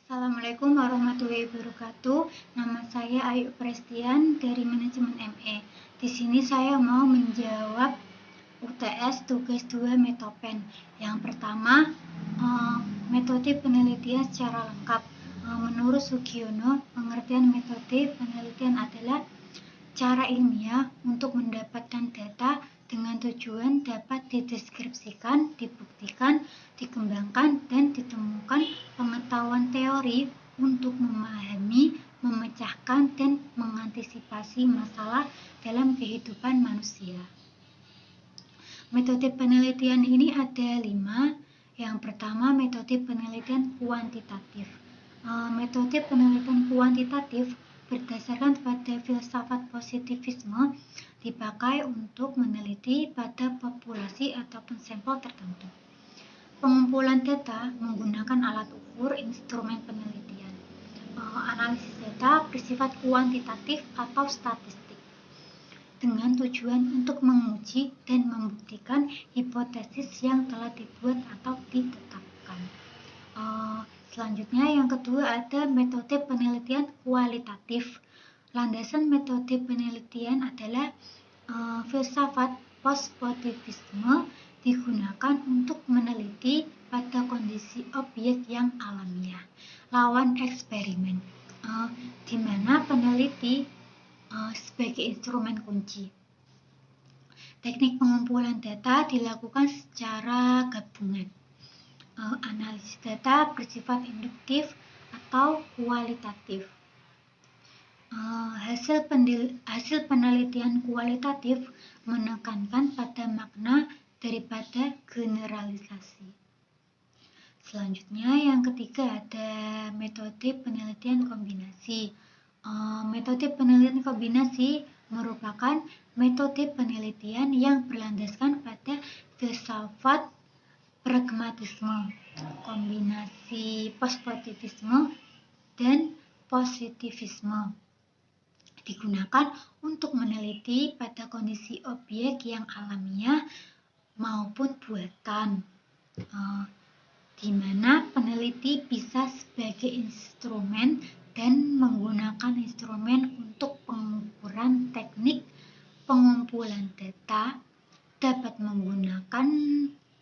Assalamualaikum warahmatullahi wabarakatuh. Nama saya Ayu Prestian dari Manajemen ME. Di sini saya mau menjawab UTS tugas 2 Metopen. Yang pertama, metode penelitian secara lengkap. Menurut Sugiono, pengertian metode penelitian adalah cara ilmiah untuk mendapatkan data dengan tujuan dapat dideskripsikan, dibuktikan, dikembangkan, dan ditemukan pengetahuan teori untuk memahami, memecahkan, dan mengantisipasi masalah dalam kehidupan manusia. Metode penelitian ini ada 5. Yang pertama, metode penelitian kuantitatif. Metode penelitian kuantitatif berdasarkan pada filsafat positivisme dipakai untuk meneliti pada populasi ataupun sampel tertentu. Pengumpulan data menggunakan alat ukur instrumen penelitian. Analisis data bersifat kuantitatif atau statistik dengan tujuan untuk menguji dan membuktikan hipotesis yang telah dibuat atau ditetapkan. Selanjutnya yang kedua ada metode penelitian kualitatif. Landasan metode penelitian adalah filsafat positivisme digunakan untuk meneliti pada kondisi objek yang alamiah, lawan eksperimen, di mana peneliti sebagai instrumen kunci. Teknik pengumpulan data dilakukan secara gabungan. Analisis data bersifat induktif atau kualitatif. Hasil penelitian kualitatif menekankan pada makna daripada generalisasi. Selanjutnya yang ketiga ada metode penelitian kombinasi. Metode penelitian kombinasi merupakan metode penelitian yang berlandaskan pada filsafat pragmatisme, kombinasi positivisme dan positivisme. Digunakan untuk meneliti pada kondisi objek yang alamiah maupun buatan, di mana peneliti bisa sebagai instrumen dan menggunakan instrumen untuk pengukuran teknik pengumpulan data, dapat menggunakan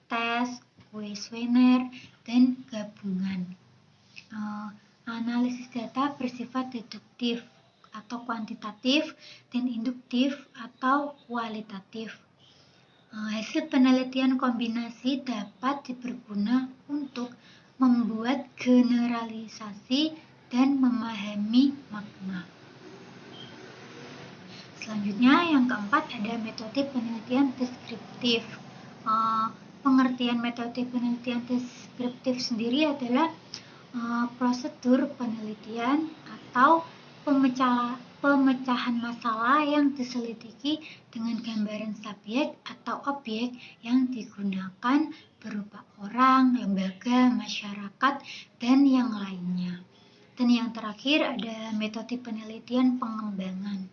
tes, kuesioner, dan gabungan. Analisis data bersifat deduktif atau kuantitatif dan induktif atau kualitatif. Hasil penelitian kombinasi dapat diperguna untuk membuat generalisasi dan memahami makna. Selanjutnya yang keempat ada metode penelitian deskriptif. Pengertian metode penelitian deskriptif sendiri adalah prosedur penelitian atau pemecahan masalah yang diselidiki dengan gambaran subjek atau objek yang digunakan berupa orang, lembaga, masyarakat, dan yang lainnya. Dan yang terakhir ada metode penelitian pengembangan.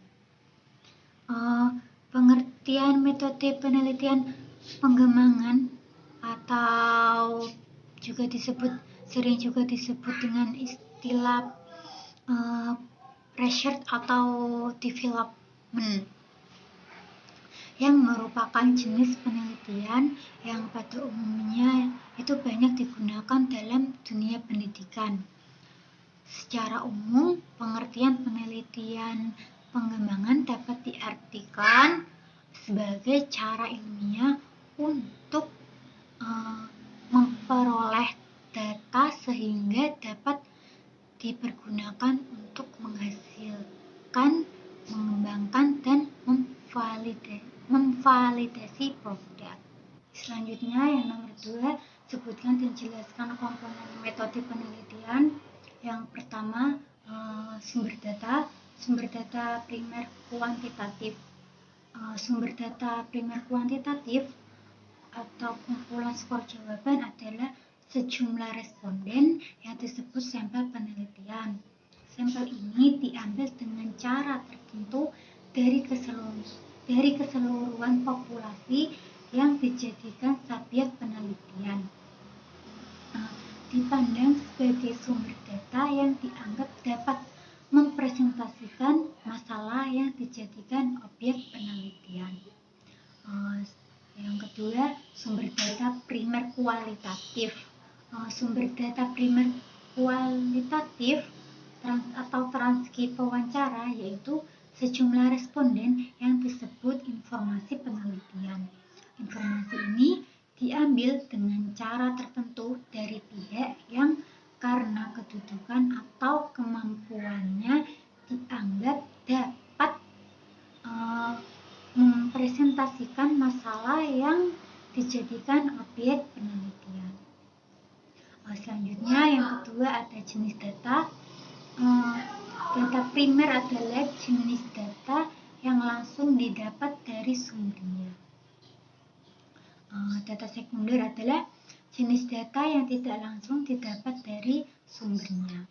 Pengertian metode penelitian pengembangan atau sering juga disebut dengan istilah research atau development, yang merupakan jenis penelitian yang pada umumnya itu banyak digunakan dalam dunia pendidikan. Secara umum, pengertian penelitian pengembangan dapat diartikan sebagai cara ilmiah untuk memperoleh data sehingga dapat dipergunakan untuk menghasilkan, mengembangkan, dan memvalidasi produk. Selanjutnya yang nomor 2, sebutkan dan jelaskan komponen metode penelitian. Yang pertama, sumber data primer kuantitatif. Sumber data primer kuantitatif atau kumpulan skor jawaban adalah sejumlah responden yang disebut sampel penelitian. Sampel ini diambil dengan cara tertentu dari keseluruhan populasi yang dijadikan subjek penelitian. dipandang sebagai sumber data yang dianggap dapat mempresentasikan masalah yang dijadikan objek penelitian. Yang kedua, sumber data primer kualitatif. Sumber data primer kualitatif atau transkrip wawancara yaitu sejumlah responden yang disebut informasi penelitian. Informasi ini diambil dengan cara tertentu dari pihak yang karena kedudukan atau kemampuannya dianggap dapat mempresentasikan masalah yang dijadikan objek penelitian. Selanjutnya yang kedua ada jenis data. Data primer adalah jenis data yang langsung didapat dari sumbernya. Data sekunder adalah jenis data yang tidak langsung didapat dari sumbernya.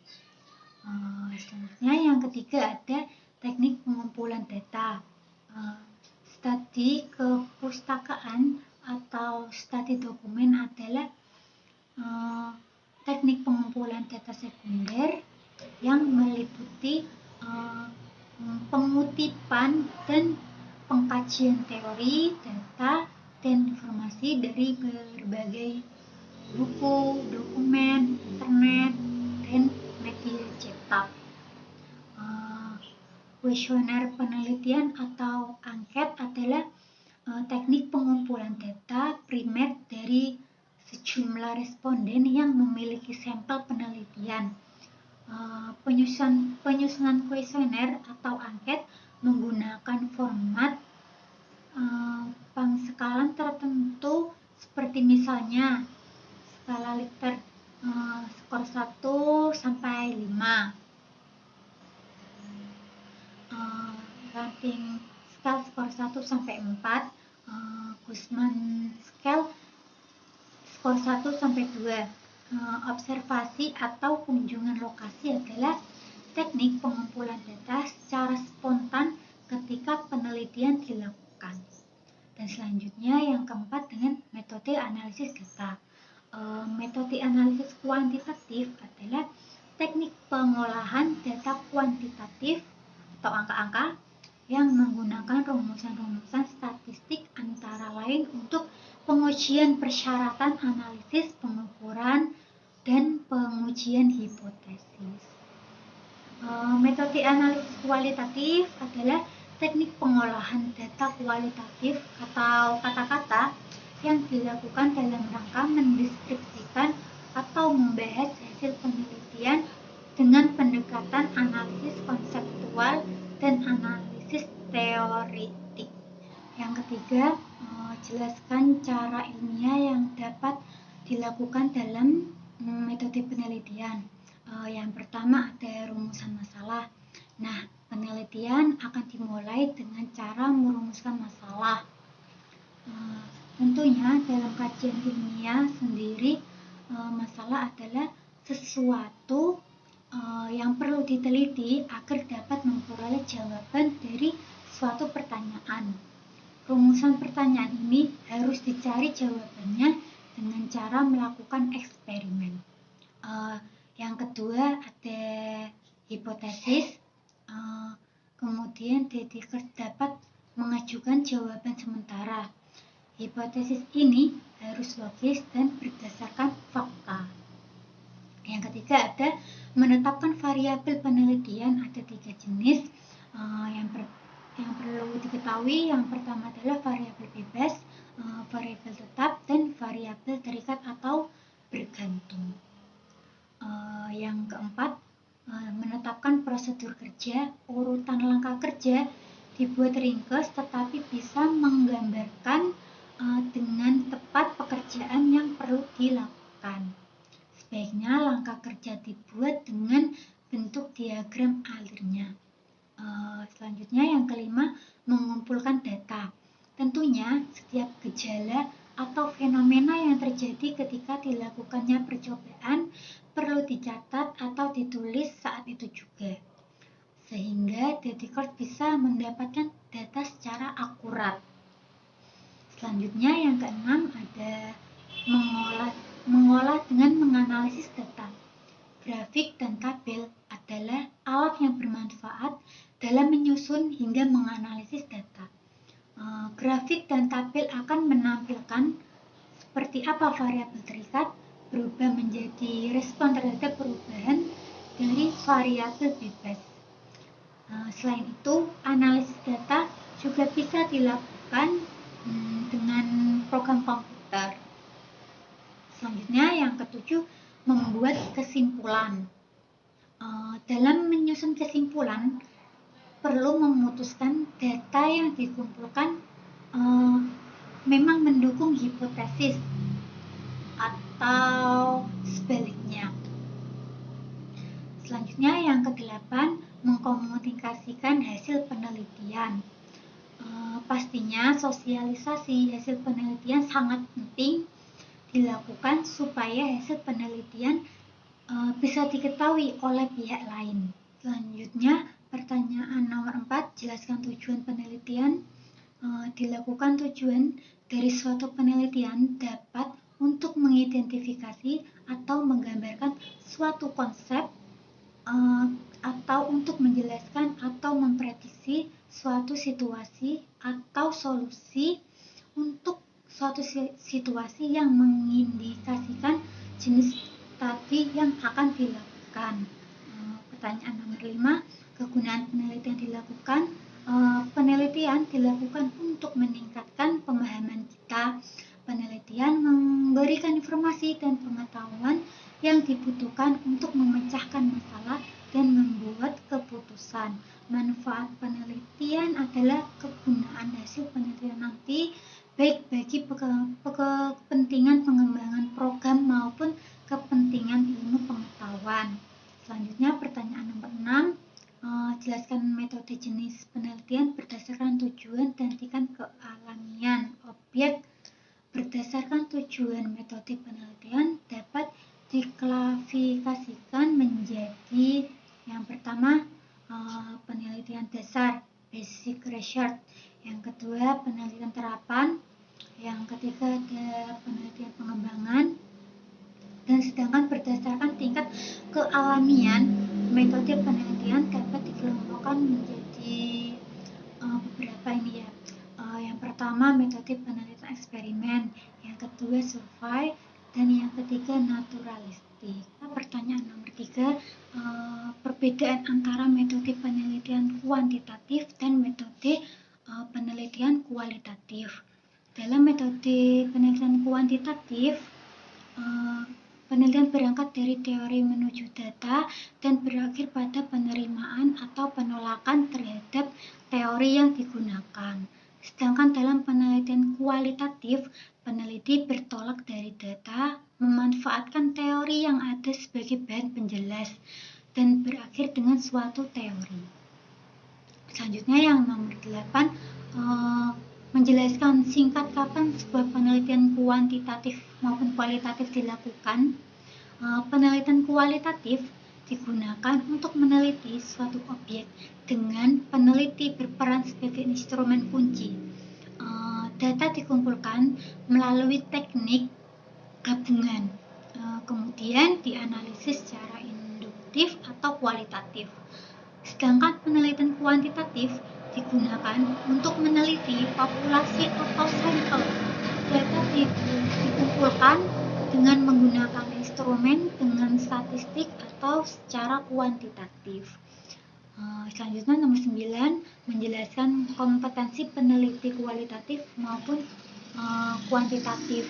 Selanjutnya yang ketiga ada teknik pengumpulan data. Studi kepustakaan atau studi dokumen adalah teknik pengumpulan data sekunder yang meliputi pengutipan dan pengkajian teori, data, dan informasi dari berbagai buku, dokumen, internet, dan media cetak. Kuesioner penelitian atau angket adalah teknik pengumpulan data primer dari sejumlah responden yang memiliki sampel penelitian. Penyusunan kuesioner atau angket menggunakan format pengskalan tertentu seperti misalnya skala Likert skor 1 sampai 5, rating skala skor 1 sampai 4, Guzman scale skor 1 sampai 2. Observasi atau kunjungan lokasi adalah teknik pengumpulan data secara spontan ketika penelitian dilakukan. Dan selanjutnya yang keempat dengan metode analisis data. Metode analisis kuantitatif adalah teknik pengolahan data kuantitatif atau angka-angka yang menggunakan rumusan-rumusan statistik antara lain untuk pengujian persyaratan analisis, pengukuran, dan pengujian hipotesis. Metode analisis kualitatif adalah teknik pengolahan data kualitatif atau kata-kata yang dilakukan dalam rangka mendeskripsikan atau membahas hasil penelitian dengan pendekatan analisis konseptual dan analisis teoritik. Yang ketiga, jelaskan cara ilmiah yang dapat dilakukan dalam metode penelitian. Yang pertama ada rumusan masalah. Nah, penelitian akan dimulai dengan cara merumuskan masalah. Tentunya dalam kajian ilmiah sendiri, masalah adalah sesuatu yang perlu diteliti agar dapat memperoleh jawaban dari suatu pertanyaan. Rumusan pertanyaan ini harus dicari jawabannya dengan cara melakukan eksperimen. Yang kedua ada hipotesis. Kemudian Dekart dapat mengajukan jawaban sementara. Hipotesis ini harus logis dan berdasarkan fakta. Yang ketiga ada menetapkan variabel penelitian. Ada 3 jenis yang perlu diketahui. Yang pertama adalah variabel bebas, variabel tetap, dan variabel terikat atau bergantung. Yang keempat, menetapkan prosedur kerja. Urutan langkah kerja dibuat ringkas tetapi bisa menggambarkan dengan tepat pekerjaan yang perlu dilakukan. Sebaiknya langkah kerja dibuat dengan bentuk diagram alirnya. Selanjutnya yang kelima, mengumpulkan data. Tentunya setiap gejala atau fenomena yang terjadi ketika dilakukannya percobaan perlu dicatat atau ditulis saat itu juga, sehingga Dekart bisa mendapatkan data secara akurat. Selanjutnya yang keenam ada mengolah dengan menganalisis data. Grafik dan tabel adalah alat yang bermanfaat dalam menyusun hingga menganalisis data. Grafik dan tabel akan menampilkan seperti apa variabel terikat berubah menjadi respon terhadap perubahan dari variabel bebas. Selain itu, analisis data juga bisa dilakukan dengan program komputer. Selanjutnya yang ketujuh, membuat kesimpulan. Dalam menyusun kesimpulan, perlu memutuskan data yang dikumpulkan memang mendukung hipotesis atau sebaliknya. Selanjutnya yang kedelapan, mengkomunikasikan hasil penelitian. Pastinya sosialisasi hasil penelitian sangat penting dilakukan supaya hasil penelitian bisa diketahui oleh pihak lain. Selanjutnya, pertanyaan nomor 4, jelaskan tujuan penelitian. Dilakukan tujuan dari suatu penelitian dapat untuk mengidentifikasi atau menggambarkan suatu konsep atau untuk menjelaskan atau memprediksi suatu situasi atau solusi untuk suatu situasi yang mengindikasikan jenis tadi yang akan dilakukan. Pertanyaan nomor 5, kegunaan penelitian dilakukan. Penelitian dilakukan untuk meningkatkan pemahaman kita. Penelitian memberikan informasi dan pengetahuan yang dibutuhkan untuk memecahkan masalah dan membuat keputusan. Manfaat penelitian adalah kegunaan hasil penelitian nanti baik bagi kepentingan pengembangan program maupun kepentingan ilmu pengetahuan. Selanjutnya pertanyaan nomor 6, jelaskan metode jenis penelitian berdasarkan tujuan dan tingkat kealamian objek. Berdasarkan tujuan metode penelitian dapat diklasifikasikan menjadi yang pertama penelitian dasar basic research, yang kedua penelitian terapan, yang ketiga ada penelitian pengembangan, dan sedangkan berdasarkan tingkat kealamian metode penelitian dapat dikelompokkan menjadi beberapa ini ya. Yang pertama metode penelitian eksperimen, yang kedua survei, dan yang ketiga naturalistik. Pertanyaan nomor 3, perbedaan antara metode penelitian kuantitatif dan metode penelitian kualitatif. Dalam metode penelitian kuantitatif, penelitian berangkat dari teori menuju data dan berakhir pada penerimaan atau penolakan terhadap teori yang digunakan. Sedangkan dalam penelitian kualitatif, peneliti bertolak dari data, memanfaatkan teori yang ada sebagai bahan penjelas, dan berakhir dengan suatu teori. Selanjutnya yang nomor 8, menjelaskan singkat kapan sebuah penelitian kuantitatif maupun kualitatif dilakukan. Penelitian kualitatif digunakan untuk meneliti suatu objek dengan peneliti berperan sebagai instrumen kunci. Data dikumpulkan melalui teknik gabungan, kemudian dianalisis secara induktif atau kualitatif. Sedangkan penelitian kuantitatif digunakan untuk meneliti populasi atau sampel. Data dikumpulkan dengan menggunakan instrumen dengan statistik atau secara kuantitatif. Selanjutnya nomor 9, menjelaskan kompetensi peneliti kualitatif maupun kuantitatif.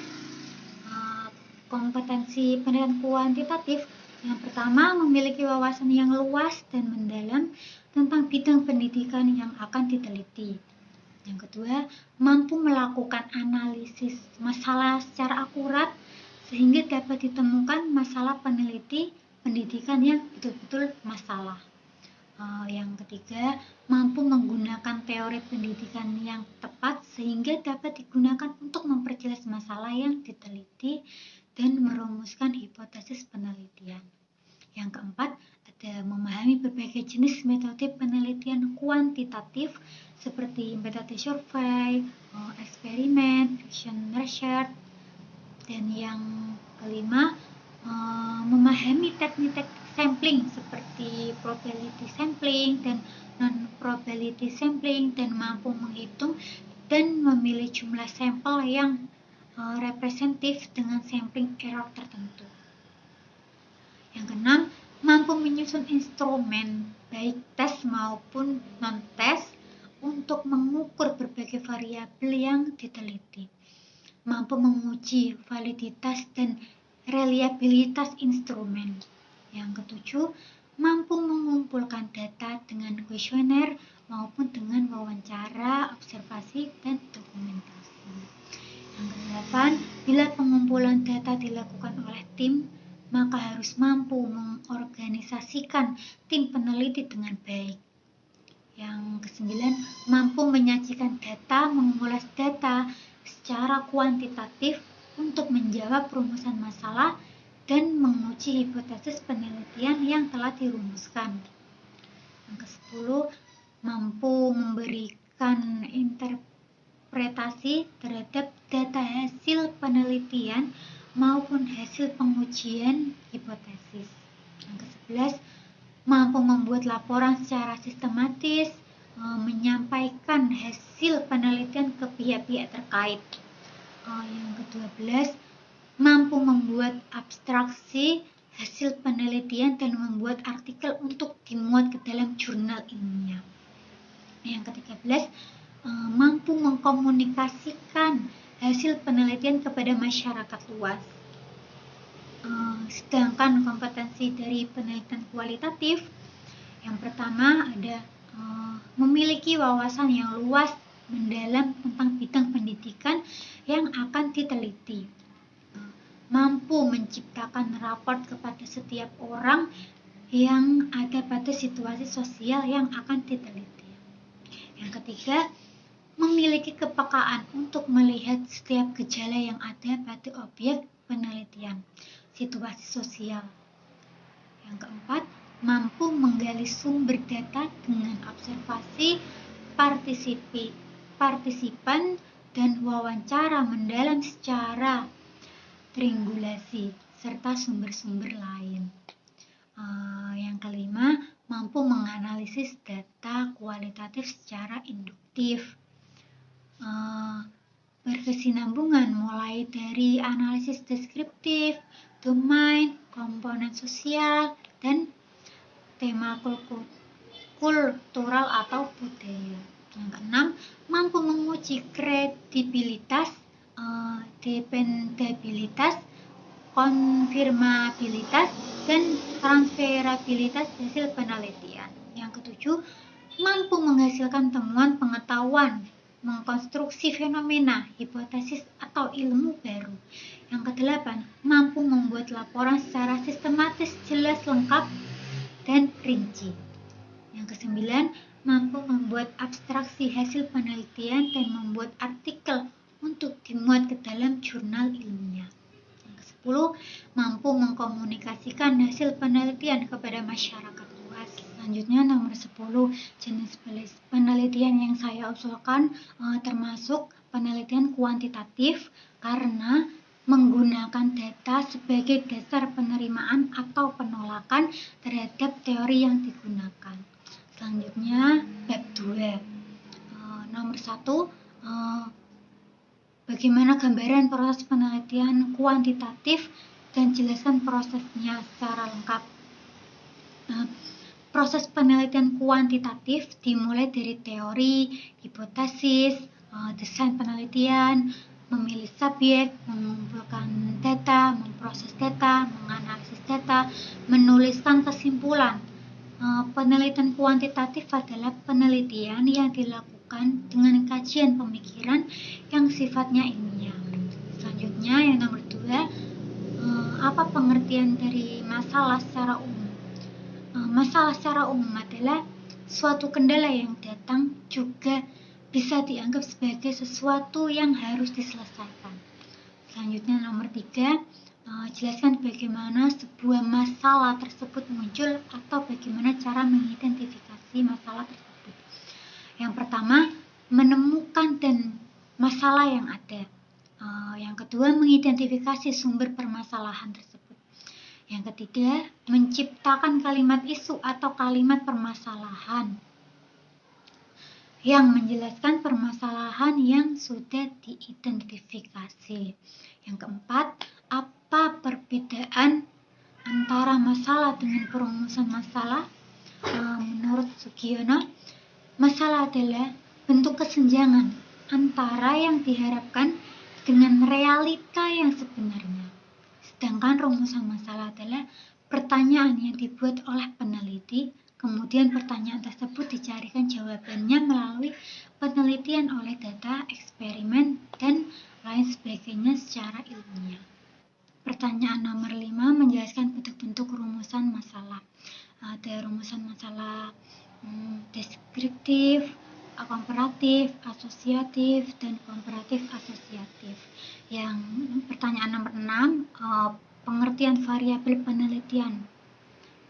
Kompetensi penelitian kuantitatif yang pertama, memiliki wawasan yang luas dan mendalam tentang bidang pendidikan yang akan diteliti. Yang kedua, mampu melakukan analisis masalah secara akurat sehingga dapat ditemukan masalah peneliti pendidikan yang betul-betul masalah. Yang ketiga, mampu menggunakan teori pendidikan yang tepat sehingga dapat digunakan untuk memperjelas masalah yang diteliti dan merumuskan hipotesis penelitian. Yang keempat, ada memahami berbagai jenis metode penelitian kuantitatif seperti metode survei, eksperimen, fiction research, Dan yang kelima, memahami teknik-teknik sampling seperti probability sampling dan non-probability sampling, dan mampu menghitung dan memilih jumlah sampel yang representatif dengan sampling error tertentu. Yang keenam, mampu menyusun instrumen baik tes maupun non-tes untuk mengukur berbagai variabel yang diteliti. Mampu menguji validitas dan reliabilitas instrumen. Yang ketujuh, mampu mengumpulkan data dengan kuesioner maupun dengan wawancara, observasi, dan dokumentasi. Yang kedelapan, bila pengumpulan data dilakukan oleh tim, maka harus mampu mengorganisasikan tim peneliti dengan baik. Yang kesembilan, mampu menyajikan data, mengulas data secara kuantitatif untuk menjawab rumusan masalah dan menguji hipotesis penelitian yang telah dirumuskan. Yang ke-10, mampu memberikan interpretasi terhadap data hasil penelitian maupun hasil pengujian hipotesis. Yang ke-11, mampu membuat laporan secara sistematis, menyampaikan hasil penelitian ke pihak-pihak terkait. Yang ke-12, mampu membuat abstraksi hasil penelitian dan membuat artikel untuk dimuat ke dalam jurnal ilmiah. Yang ke-13, mampu mengkomunikasikan hasil penelitian kepada masyarakat luas. Sedangkan kompetensi dari penelitian kualitatif, yang pertama ada memiliki wawasan yang luas mendalam tentang bidang pendidikan yang akan diteliti. Mampu menciptakan raport kepada setiap orang yang ada pada situasi sosial yang akan diteliti. Yang ketiga, memiliki kepekaan untuk melihat setiap gejala yang ada pada objek penelitian, situasi sosial. Yang keempat, mampu menggali sumber data dengan observasi partisipan dan wawancara mendalam secara triangulasi serta sumber-sumber lain. Yang kelima, mampu menganalisis data kualitatif secara induktif, berkesinambungan mulai dari analisis deskriptif, domain, komponen sosial, dan tema kultural atau budaya. Yang keenam, mampu menguji kredibilitas, dependabilitas, konfirmabilitas, dan transferabilitas hasil penelitian. Yang ketujuh, mampu menghasilkan temuan pengetahuan, mengkonstruksi fenomena, hipotesis, atau ilmu baru. Yang kedelapan, mampu membuat laporan secara sistematis, jelas, lengkap, dan rinci. Yang kesembilan, mampu membuat abstraksi hasil penelitian dan membuat artikel untuk dimuat ke dalam jurnal ilmiah. Yang ke-10, mampu mengkomunikasikan hasil penelitian kepada masyarakat luas. Selanjutnya nomor 10, jenis penelitian yang saya usulkan termasuk penelitian kuantitatif karena menggunakan data sebagai dasar penerimaan atau penolakan terhadap teori yang digunakan. Selanjutnya bab 2. Nomor 1, bagaimana gambaran proses penelitian kuantitatif dan jelaskan prosesnya secara lengkap. Proses penelitian kuantitatif dimulai dari teori, hipotesis, desain penelitian, memilih subjek, mengumpulkan data, memproses data, menganalisis data, menuliskan kesimpulan. Penelitian kuantitatif adalah penelitian yang dilakukan dengan kajian pemikiran yang sifatnya ilmiah. Selanjutnya yang nomor 2, apa pengertian dari masalah secara umum? Masalah secara umum adalah suatu kendala yang datang juga bisa dianggap sebagai sesuatu yang harus diselesaikan. Selanjutnya nomor 3, jelaskan bagaimana sebuah masalah tersebut muncul atau bagaimana cara mengidentifikasi masalah tersebut. Yang pertama, menemukan dan masalah yang ada. Yang kedua, mengidentifikasi sumber permasalahan tersebut. Yang ketiga, menciptakan kalimat isu atau kalimat permasalahan yang menjelaskan permasalahan yang sudah diidentifikasi. Yang keempat, apa perbedaan antara masalah dengan perumusan masalah? Menurut Sugiono, masalah adalah bentuk kesenjangan antara yang diharapkan dengan realita yang sebenarnya. Sedangkan rumusan masalah adalah pertanyaan yang dibuat oleh peneliti, kemudian pertanyaan tersebut dicarikan jawabannya melalui penelitian oleh data, eksperimen, dan lain sebagainya secara ilmiah. Pertanyaan nomor 5 menjelaskan bentuk-bentuk rumusan masalah. Ada rumusan masalah deskriptif, komparatif, asosiatif, dan komparatif asosiatif. Yang pertanyaan nomor 6, pengertian variabel penelitian.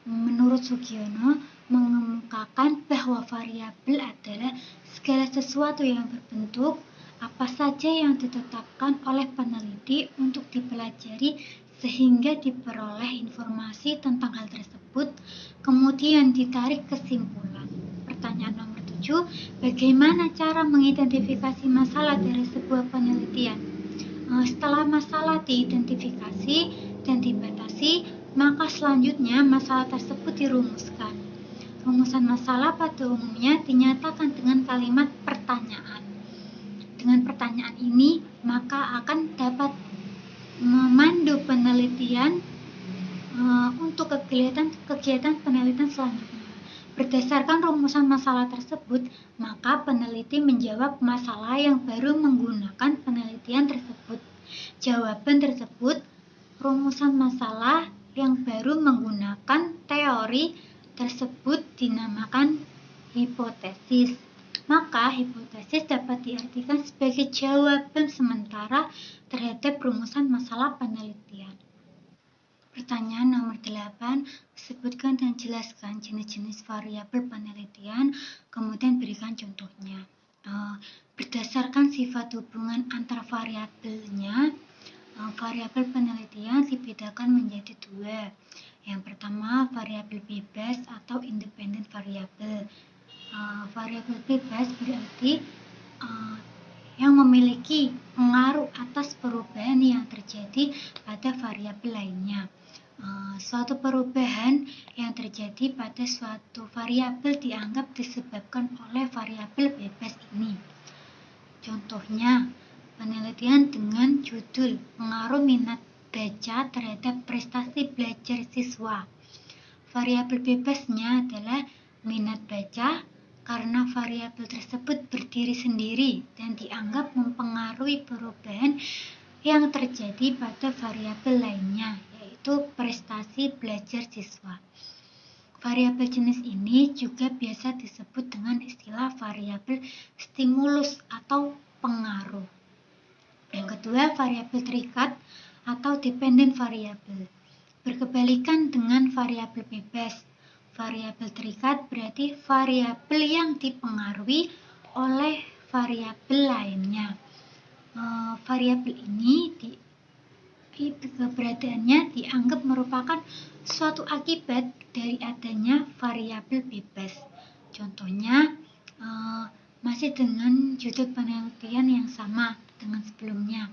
Menurut Sugiono, mengemukakan bahwa variabel adalah segala sesuatu yang berbentuk apa saja yang ditetapkan oleh peneliti untuk dipelajari sehingga diperoleh informasi tentang hal tersebut, kemudian ditarik kesimpulan. Pertanyaan nomor 7, bagaimana cara mengidentifikasi masalah dari sebuah penelitian? Setelah masalah diidentifikasi dan dibatasi, maka selanjutnya masalah tersebut dirumuskan. Rumusan masalah pada umumnya dinyatakan dengan kalimat pertanyaan. Dengan pertanyaan ini, maka akan dapat memandu penelitian untuk kegiatan penelitian selanjutnya. Berdasarkan rumusan masalah tersebut, maka peneliti menjawab masalah yang baru menggunakan penelitian tersebut. Jawaban tersebut, rumusan masalah yang baru menggunakan teori tersebut dinamakan hipotesis. Maka hipotesis dapat diartikan sebagai jawaban sementara terhadap rumusan masalah penelitian. Pertanyaan nomor 8, sebutkan dan jelaskan jenis-jenis variabel penelitian, kemudian berikan contohnya. Berdasarkan sifat hubungan antar variabelnya, variabel penelitian dibedakan menjadi 2. Yang pertama, variabel bebas atau independent variabel. Variabel bebas berarti yang memiliki pengaruh atas perubahan yang terjadi pada variabel lainnya. Suatu perubahan yang terjadi pada suatu variabel dianggap disebabkan oleh variabel bebas ini. Contohnya, penelitian dengan judul pengaruh minat baca terhadap prestasi belajar siswa. Variabel bebasnya adalah minat baca karena variabel tersebut berdiri sendiri dan dianggap mempengaruhi perubahan yang terjadi pada variabel lainnya, yaitu prestasi belajar siswa. Variabel jenis ini juga biasa disebut dengan istilah variabel stimulus atau pengaruh. Yang kedua, variabel terikat atau dependent variabel. Berkebalikan dengan variabel bebas. Variabel terikat berarti variabel yang dipengaruhi oleh variabel lainnya. Variabel ini keberadaannya dianggap merupakan suatu akibat dari adanya variabel bebas. Contohnya, masih dengan judul penelitian yang sama dengan sebelumnya.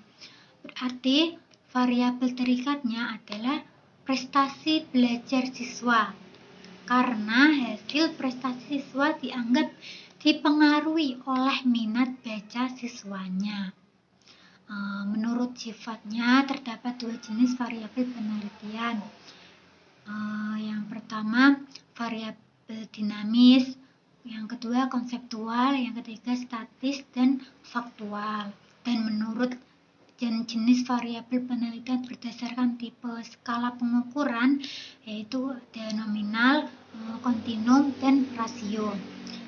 Berarti variabel terikatnya adalah prestasi belajar siswa. Karena hasil prestasi siswa dianggap dipengaruhi oleh minat baca siswanya. Menurut sifatnya terdapat 2 jenis variabel penelitian. Yang pertama, variabel dinamis, yang kedua konseptual, yang ketiga statis dan faktual. Dan menurut jenis variabel penelitian berdasarkan tipe skala pengukuran, yaitu ada nominal, kontinum, dan rasio.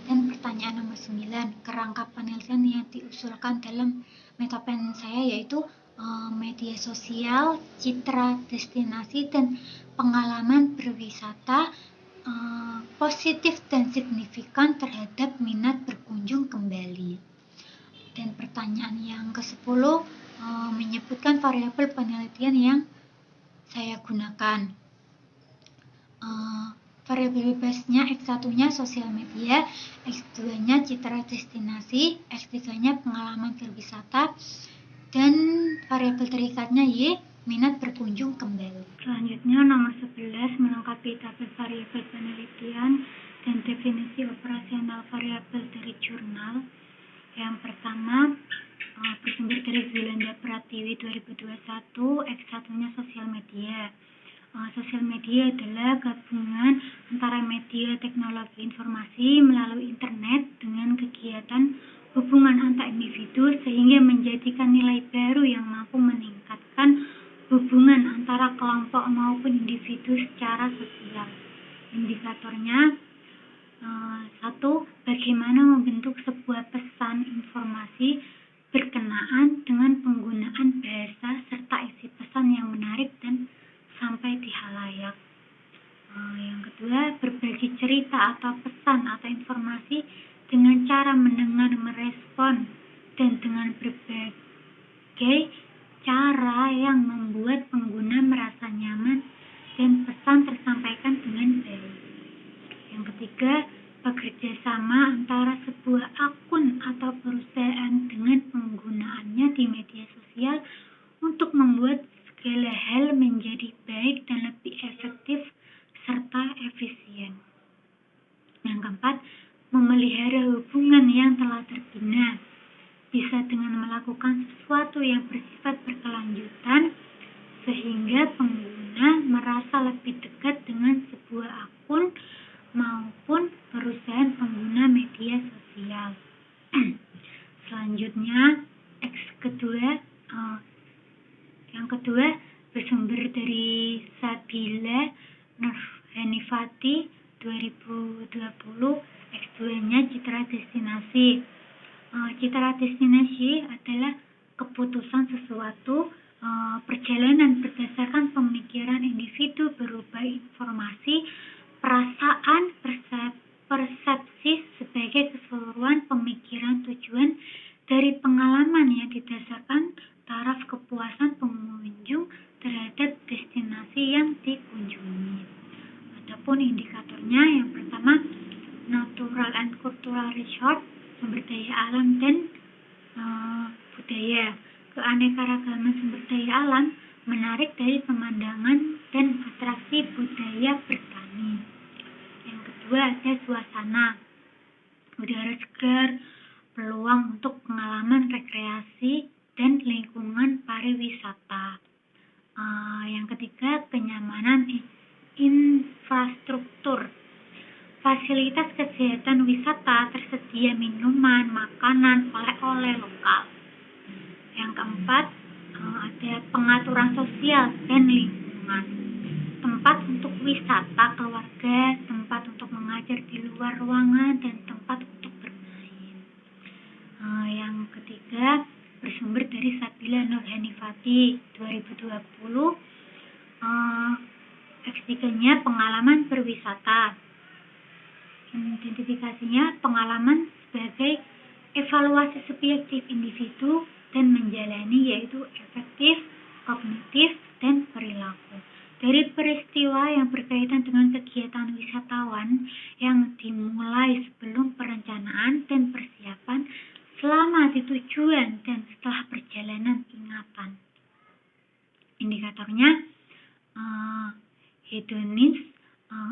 Dan pertanyaan nomor 9, kerangka penelitian yang diusulkan dalam metapen saya yaitu media sosial, citra destinasi, dan pengalaman berwisata positif dan signifikan terhadap minat berkunjung kembali. Dan pertanyaan yang ke-10, menyebutkan variabel penelitian yang saya gunakan. Variabel bebasnya X1-nya sosial media, X2-nya citra destinasi, X3-nya pengalaman berwisata, dan variabel terikatnya Y, minat berkunjung kembali. Selanjutnya nomor 11 melengkapi tabel variabel penelitian dan definisi operasional variabel dari jurnal. Yang pertama bersumber dari Zwilanda Pratiwi 2021, X1-nya sosial media. Sosial media adalah gabungan antara media teknologi informasi melalui internet dengan kegiatan hubungan antar individu sehingga menjadikan nilai baru yang mampu meningkatkan hubungan antara kelompok maupun individu secara sosial. Indikatornya 1. Bagaimana membentuk sebuah pesan informasi berkenaan dengan penggunaan bahasa serta isi pesan yang menarik dan sampai di halayak. Yang kedua, berbagi cerita atau pesan atau informasi dengan cara mendengar, merespon, dan dengan berbagai cara yang membuat pengguna merasa nyaman dan pesan tersampaikan dengan baik. Yang ketiga, bekerja sama antara sebuah akun atau perusahaan dengan penggunaannya di media sosial untuk membuat segala hal menjadi baik dan lebih efektif serta efisien. Yang keempat, memelihara hubungan yang telah terbina, bisa dengan melakukan sesuatu yang bersifat berkelanjutan sehingga pengguna merasa lebih dekat dengan sebuah akun maupun perusahaan pengguna media sosial. Selanjutnya, yang kedua bersumber dari Sabila Nurhanifati 2020, X2-nya citra destinasi. Citra destinasi adalah keputusan sesuatu, perjalanan berdasarkan pemikiran individu berupa informasi, perasaan, persepsi sebagai keseluruhan pemikiran tujuan dari pengalaman yang didasarkan taraf kepuasan pengunjung terhadap destinasi yang dikunjungi. Adapun indikatornya yang pertama, natural and cultural resource, sumber daya alam dan budaya. Keanekaragaman sumber daya alam menarik dari pemandangan dan atraksi budaya bertani. Yang kedua ada suasana, udara segar, peluang untuk pengalaman rekreasi dan lingkungan pariwisata. Yang ketiga, kenyamanan infrastruktur, fasilitas kesehatan wisata, tersedia minuman, makanan, oleh-oleh lokal. Yang keempat, ada pengaturan sosial dan lingkungan, tempat untuk wisata keluarga, tempat untuk mengajar di luar ruangan, dan tempat untuk bermain. Yang ketiga, bersumber dari Sabila Nurhanifati 2020, X3-nya pengalaman berwisata. Identifikasinya pengalaman sebagai evaluasi subjektif individu dan menjalani, yaitu efektif, kognitif, dan perilaku. Dari peristiwa yang berkaitan dengan kegiatan wisatawan yang dimulai sebelum perencanaan dan persiapan, selama di tujuan dan setelah perjalanan ingatan. Indikatornya hedonis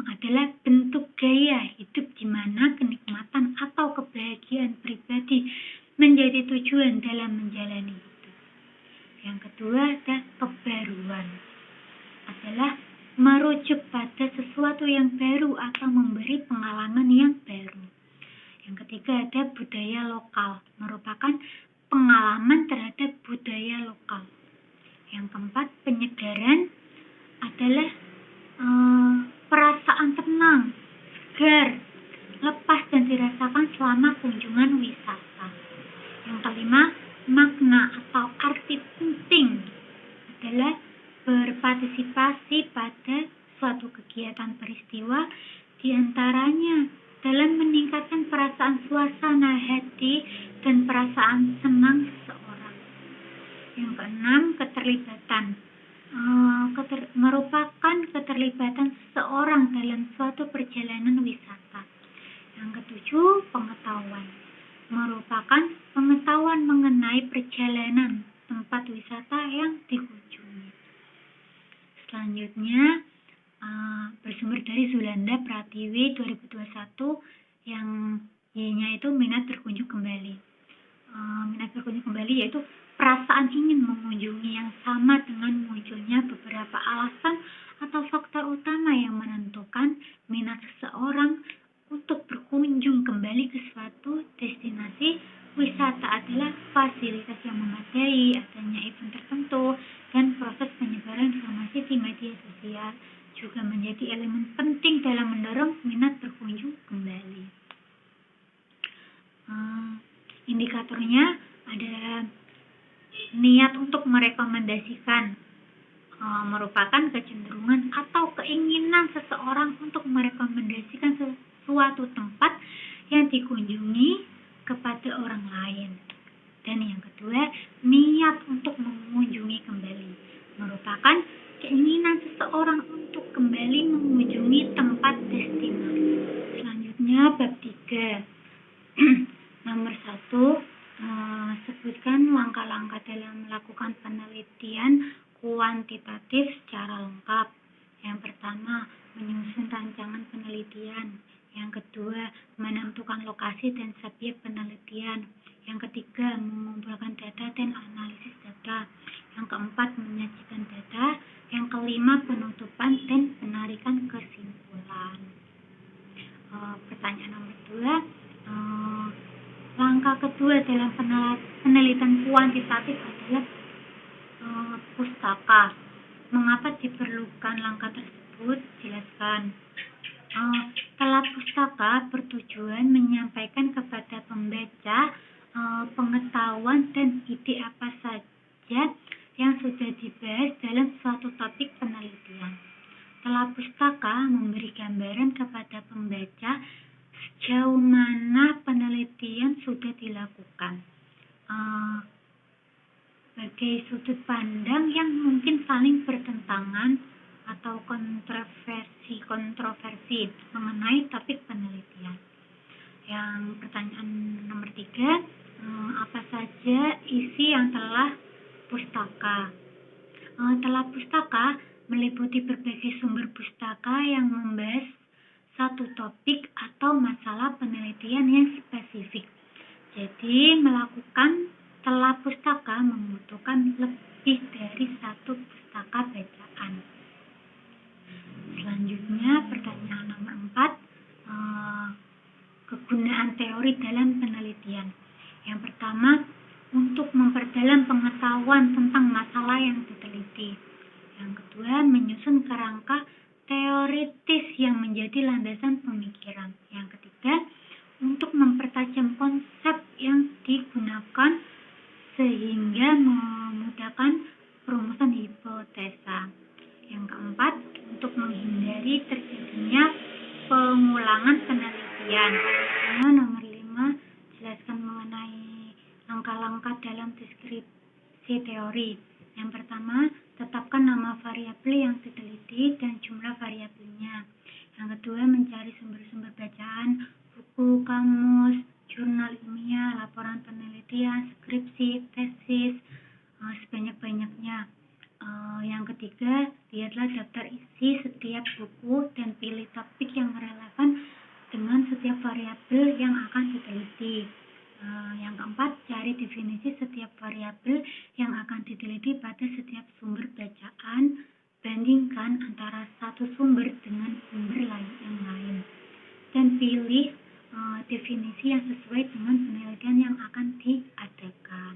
adalah bentuk gaya hidup di mana kenikmatan atau kebahagiaan pribadi menjadi tujuan dalam menjalani hidup. Yang kedua ada kebaruan, adalah merujuk pada sesuatu yang baru atau memberi pengalaman yang baru. Yang ketiga ada budaya lokal, merupakan pengalaman terhadap budaya lokal. Yang keempat, penyegaran adalah perasaan tenang, segar, lepas dan dirasakan selama kunjungan wisata. Yang kelima, makna atau arti penting adalah berpartisipasi pada suatu kegiatan peristiwa, diantaranya dalam meningkatkan perasaan suasana hati dan perasaan senang seseorang. Yang keenam, keterlibatan. Merupakan keterlibatan seseorang dalam suatu perjalanan wisata. Yang ketujuh, pengetahuan. Merupakan pengetahuan mengenai perjalanan tempat wisata yang dikunjungi. Selanjutnya, bersumber dari Zulanda Pratiwi 2021 yang Y-nya itu minat berkunjung kembali. Minat berkunjung kembali yaitu perasaan ingin mengunjungi yang sama dengan munculnya beberapa alasan atau faktor utama yang menentukan minat seseorang untuk berkunjung kembali ke suatu destinasi wisata adalah fasilitas yang memadai, adanya event tertentu, dan proses penyebaran informasi di media sosial juga menjadi elemen penting dalam mendorong minat berkunjung kembali. Indikatornya ada niat untuk merekomendasikan, merupakan kecenderungan atau keinginan seseorang untuk merekomendasikan suatu tempat yang dikunjungi kepada orang lain. Dan yang kedua, niat untuk mengunjungi kembali, merupakan keinginan seseorang untuk kembali mengunjungi tempat destinasi. Selanjutnya, bab 3. Nomor 1, sebutkan langkah-langkah dalam melakukan penelitian kuantitatif secara lengkap. Yang pertama, menyusun rancangan penelitian. Yang kedua, menentukan lokasi dan subjek penelitian. Yang ketiga, mengumpulkan data dan analisis data. Yang keempat, menyajikan data. Yang kelima, penutupan dan penarikan kesimpulan. Pertanyaan nomor 2, langkah kedua dalam penelitian kuantitatif adalah pustaka. Mengapa diperlukan langkah tersebut? Jelaskan. Telah pustaka bertujuan menyampaikan kepada pembaca pengetahuan dan ide apa saja yang sudah dibahas dalam suatu topik penelitian. Telah pustaka memberi gambaran kepada pembaca sejauh mana penelitian sudah dilakukan, sebagai sudut pandang yang mungkin saling bertentangan atau kontroversi mengenai topik penelitian. Yang pertanyaan nomor 3, apa saja isi yang telah pustaka? Telah pustaka meliputi berbagai sumber pustaka yang membahas satu topik atau masalah penelitian yang spesifik. Jadi, melakukan telah pustaka membutuhkan lebih dari satu pustaka bacaan. Selanjutnya, pertanyaan nomor 4, kegunaan teori dalam penelitian. Yang pertama, untuk memperdalam pengetahuan tentang masalah yang diteliti. Yang kedua, menyusun kerangka teoritis yang menjadi landasan pemikiran. Yang ketiga, untuk mempertajam konsep yang digunakan sehingga memudahkan perumusan hipotesa. Yang keempat, untuk menghindari terjadinya pengulangan penelitian. Nomor 5, jelaskan mengenai langkah-langkah dalam deskripsi teori. Yang pertama, tetapkan nama variabel yang diteliti dan jumlah variabelnya. Yang kedua, mencari sumber-sumber bacaan, buku, kamus, jurnal ilmiah, laporan penelitian, skripsi, tesis, sebanyak-banyaknya. Yang ketiga, lihatlah daftar isi setiap buku dan pilih topik yang relevan dengan setiap variabel yang akan diteliti. Yang keempat, cari definisi setiap variabel yang akan diteliti pada setiap sumber bacaan, bandingkan antara satu sumber dengan sumber yang lain, dan pilih definisi yang sesuai dengan penelitian yang akan diadakan.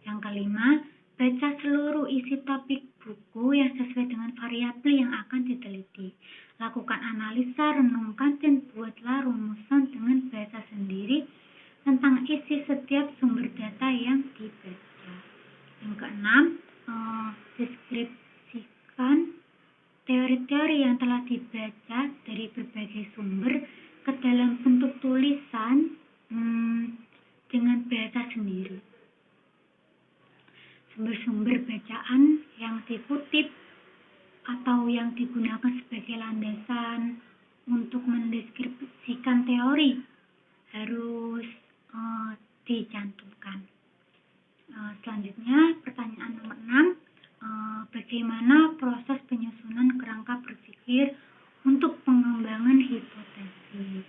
Yang kelima, baca seluruh isi topik buku yang sesuai dengan variabel yang akan diteliti. Lakukan analisa, renungkan, dan buatlah rumusan dengan bahasa sendiri tentang isi setiap sumber data yang dibaca. Yang keenam, deskripsikan teori-teori yang telah dibaca dari berbagai sumber ke dalam bentuk tulisan dengan bahasa sendiri. sumber-sumber bacaan yang dikutip atau yang digunakan sebagai landasan untuk mendeskripsikan teori harus dicantumkan. Selanjutnya, pertanyaan nomor 6. Bagaimana proses penyusunan kerangka berpikir untuk pengembangan hipotesis?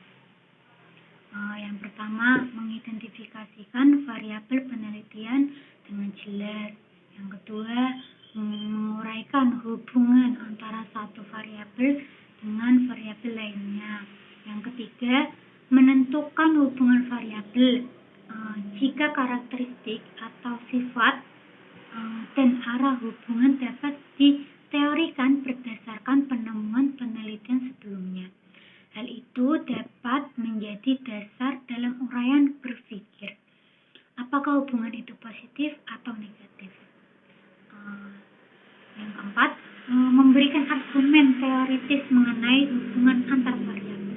Yang pertama, mengidentifikasikan variabel penelitian dengan jelas. Yang kedua, menguraikan hubungan antara satu variabel dengan variabel lainnya. Yang ketiga, menentukan hubungan variabel jika karakteristik atau sifat dan arah hubungan dapat diteorikan berdasarkan penemuan penelitian sebelumnya. Hal itu dapat menjadi dasar dalam uraian berpikir. Apakah hubungan itu positif atau negatif? Yang keempat, memberikan argumen teoritis mengenai hubungan antar variabel.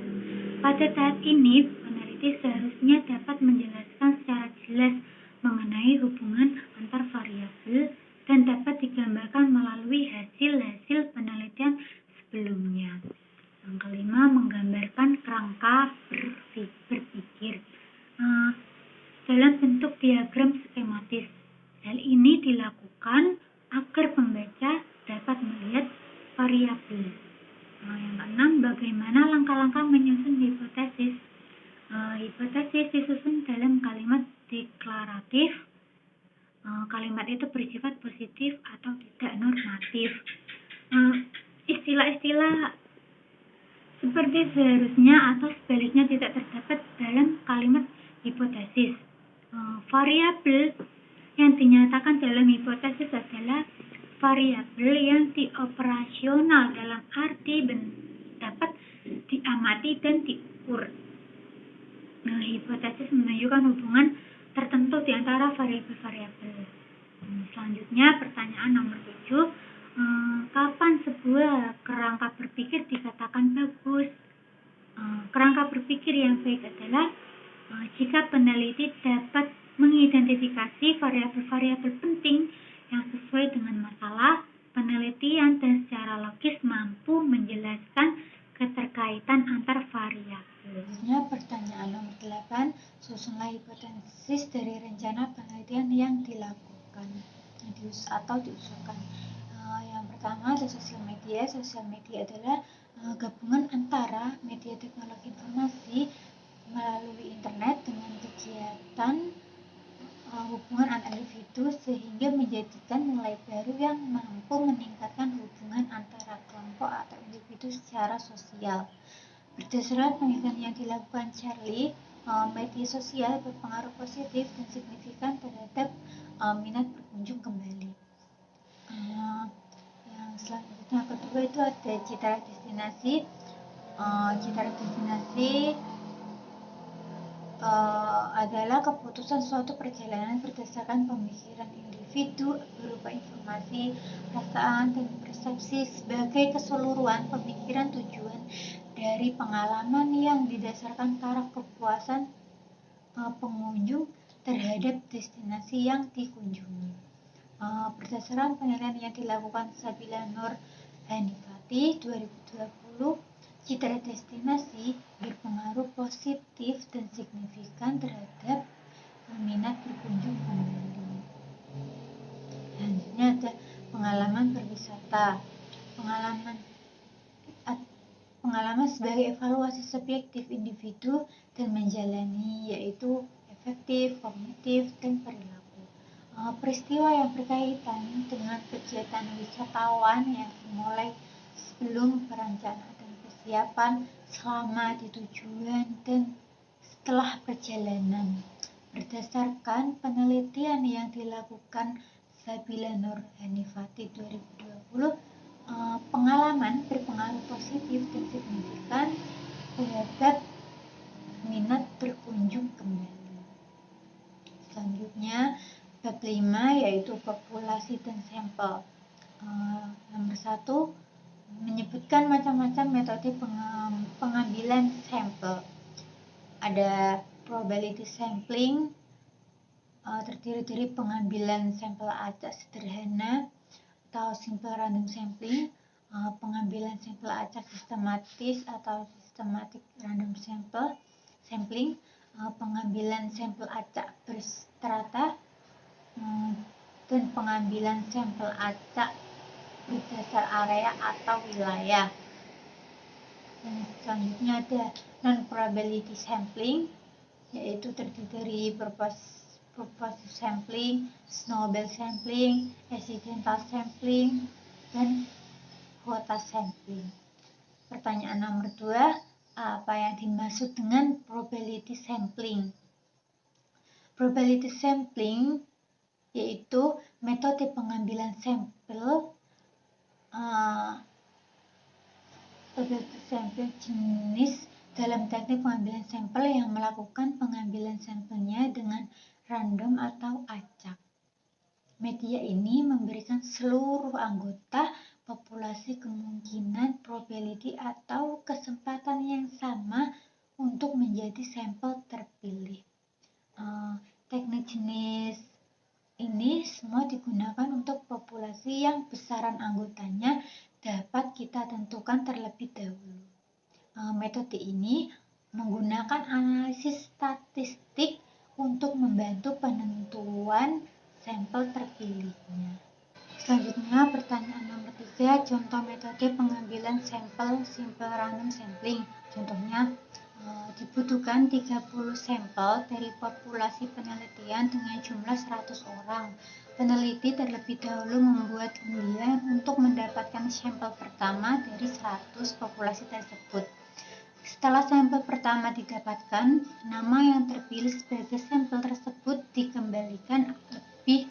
Pada tahap ini, peneliti seharusnya dapat menjelaskan secara jelas mengenai hubungan antar variabel dan dapat digambarkan melalui hasil-hasil penelitian sebelumnya. Yang kelima, menggambarkan kerangka berpikir dalam bentuk diagram skematis. Hal ini dilakukan agar pembaca dapat melihat variabel. Yang keenam, bagaimana langkah-langkah menyusun hipotesis. Hipotesis disusun dalam kalimat deklaratif. Kalimat itu bersifat positif atau tidak normatif. Istilah-istilah seperti seharusnya atau sebaliknya tidak terdapat dalam kalimat hipotesis. Variabel yang dinyatakan dalam hipotesis adalah variabel yang dioperasional dalam arti dapat diamati dan diukur. Hipotesis menunjukkan hubungan tertentu di antara variabel-variabel. Selanjutnya, pertanyaan nomor 7. Kapan sebuah kerangka berpikir dikatakan bagus? Kerangka berpikir yang baik adalah jika peneliti dapat mengidentifikasi variabel-variabel penting yang sesuai dengan masalah penelitian dan secara logis mampu menjelaskan keterkaitan antar variabel. Selanjutnya, pertanyaan nomor 8. Susunlah hipotesis dari rencana penelitian yang dilakukan atau diusulkan. Yang pertama ada sosial media. Sosial media adalah gabungan antara media teknologi informasi melalui internet dengan kegiatan hubungan antar individu sehingga menjadikan nilai baru yang mampu meningkatkan hubungan antara kelompok atau individu secara sosial. Berdasarkan penelitian yang dilakukan Charlie, media sosial berpengaruh positif dan signifikan terhadap minat berkunjung kembali. Yang selanjutnya kedua itu ada citra destinasi. Citra destinasi adalah keputusan suatu perjalanan berdasarkan pemikiran individu berupa informasi, perasaan, dan persepsi sebagai keseluruhan pemikiran tujuan dari pengalaman yang didasarkan taraf kepuasan pengunjung terhadap destinasi yang dikunjungi. Berdasarkan penelitian yang dilakukan Sabila Nur Hanifati 2020, citra destinasi berpengaruh positif dan signifikan terhadap minat berkunjung kembali. Selanjutnya ada pengalaman berwisata. Pengalaman sebagai evaluasi subjektif individu dan menjalani, yaitu efektif, kognitif, dan perilaku. Peristiwa yang berkaitan dengan kegiatan wisatawan yang dimulai sebelum perencanaan dan persiapan, selama di tujuan, dan setelah perjalanan. Berdasarkan penelitian yang dilakukan Sabila Nur Hanifati 2020, pengalaman berpengaruh positif dan signifikan terhadap minat berkunjung kembali. Selanjutnya, bab 5 yaitu populasi dan sampel. Nomor 1, menyebutkan macam-macam metode pengambilan sampel. Ada probability sampling, terdiri dari pengambilan sampel acak sederhana atau simple random sampling, pengambilan sampel acak sistematis atau systematic random sampling, pengambilan sampel acak berstrata, dan pengambilan sampel acak berdasar area atau wilayah. Dan selanjutnya ada non-probability sampling, yaitu terdiri dari purposive sampling, snowball sampling, accidental sampling, dan quota sampling. Pertanyaan nomor 2, apa yang dimaksud dengan probability sampling? Probability sampling yaitu metode pengambilan sampel probability sampling jenis dalam teknik pengambilan sampel yang melakukan pengambilan sampelnya dengan random atau acak. Media ini memberikan seluruh anggota populasi kemungkinan probability atau kesempatan yang sama untuk menjadi sampel terpilih. Teknik jenis ini semua digunakan untuk populasi yang besaran anggotanya dapat kita tentukan terlebih dahulu. Metode ini menggunakan analisis statistik untuk membantu penentuan sampel terpilihnya. Selanjutnya pertanyaan nomor 3, contoh metode pengambilan sampel simple random sampling. Contohnya, dibutuhkan 30 sampel dari populasi penelitian dengan jumlah 100 orang. Peneliti terlebih dahulu membuat undian untuk mendapatkan sampel pertama dari 100 populasi tersebut. Setelah sampel pertama didapatkan, nama yang terpilih sebagai sampel tersebut dikembalikan lebih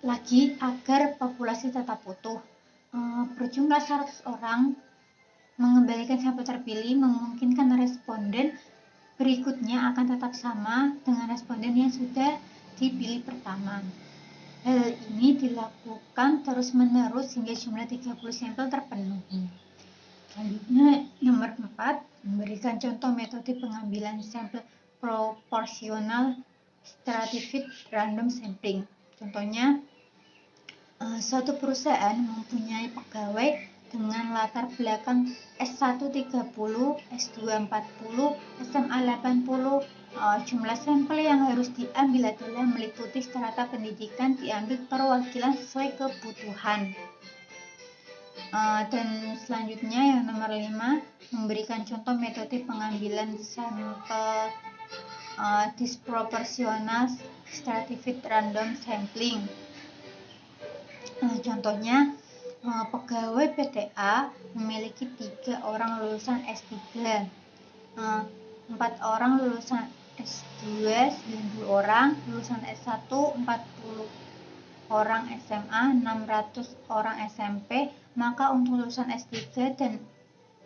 lagi agar populasi tetap utuh. Berjumlah 100 orang mengembalikan sampel terpilih memungkinkan responden berikutnya akan tetap sama dengan responden yang sudah dipilih pertama. Hal ini dilakukan terus-menerus hingga jumlah 30 sampel terpenuhi. Selanjutnya nomor 4, memberikan contoh metode pengambilan sampel proporsional stratified random sampling. Contohnya, suatu perusahaan mempunyai pegawai dengan latar belakang S1 30, S2 40, SMA 80. Jumlah sampel yang harus diambil adalah meliputi strata pendidikan diambil perwakilan sesuai kebutuhan. Dan selanjutnya yang nomor 5, memberikan contoh metode pengambilan sampel disproportional stratified random sampling. Contohnya, pegawai PTA memiliki 3 orang lulusan S3, 4 orang lulusan S2, 90 orang lulusan S1, 40 orang SMA, 600 orang SMP. Maka untuk lulusan S3 dan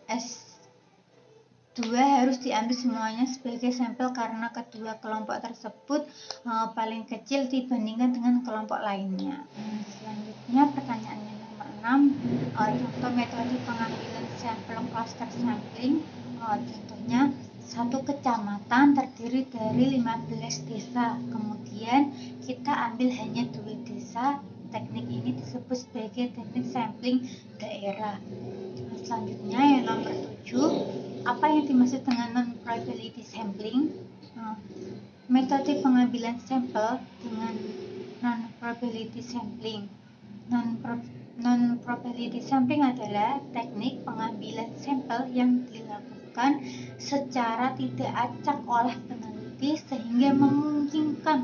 S2 harus diambil semuanya sebagai sampel karena kedua kelompok tersebut paling kecil dibandingkan dengan kelompok lainnya. Selanjutnya pertanyaannya nomor 6, contoh metode pengambilan sampel cluster sampling. Contohnya, satu kecamatan terdiri dari 15 desa, kemudian kita ambil hanya 2 desa. Teknik ini disebut sebagai teknik sampling daerah. Selanjutnya yang nomor 7, apa yang dimaksud dengan non-probability sampling? Metode pengambilan sampel dengan non-probability sampling. Non-probability sampling adalah teknik pengambilan sampel yang dilakukan secara tidak acak oleh peneliti sehingga memungkinkan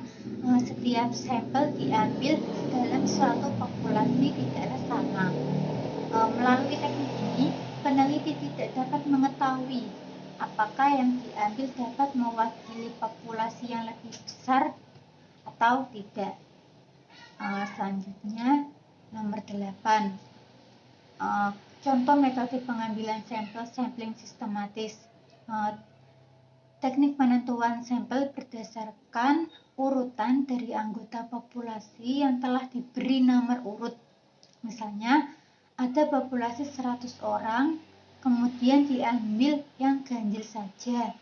setiap sampel diambil dalam suatu populasi tidaklah sama. Melalui teknik ini, peneliti tidak dapat mengetahui apakah yang diambil dapat mewakili populasi yang lebih besar atau tidak. Selanjutnya nomor 8, contoh metode pengambilan sampel sampling sistematis. Teknik penentuan sampel berdasarkan urutan dari anggota populasi yang telah diberi nomor urut. Misalnya, ada populasi 100 orang, kemudian diambil yang ganjil saja.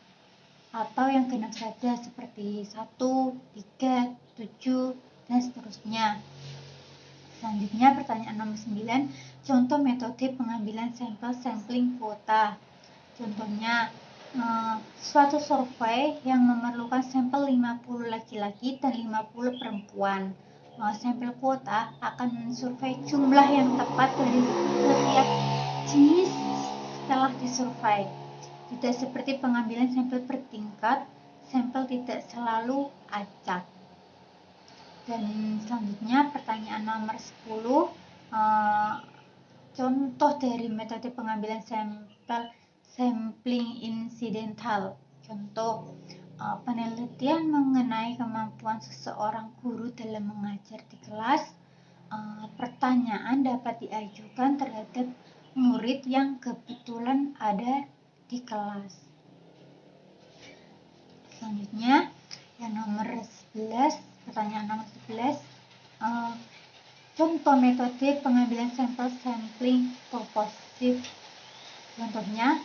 atau yang genap saja seperti 1, 3, 7, dan seterusnya. Selanjutnya pertanyaan nomor 9, contoh metode pengambilan sampel sampling kuota. Contohnya, suatu survei yang memerlukan sampel 50 laki-laki dan 50 perempuan. Sampel kuota akan mensurvei jumlah yang tepat dari setiap jenis setelah disurvei. Tidak seperti pengambilan sampel per tingkat, sampel tidak selalu acak. Dan selanjutnya pertanyaan nomor 10, contoh dari metode pengambilan sampel sampling insidental. Contoh, penelitian mengenai kemampuan seseorang guru dalam mengajar di kelas. Pertanyaan dapat diajukan terhadap murid yang kebetulan ada di kelas. Selanjutnya, yang nomor 11, pertanyaan nomor 11, contoh metode pengambilan sampel sampling purposive. Contohnya,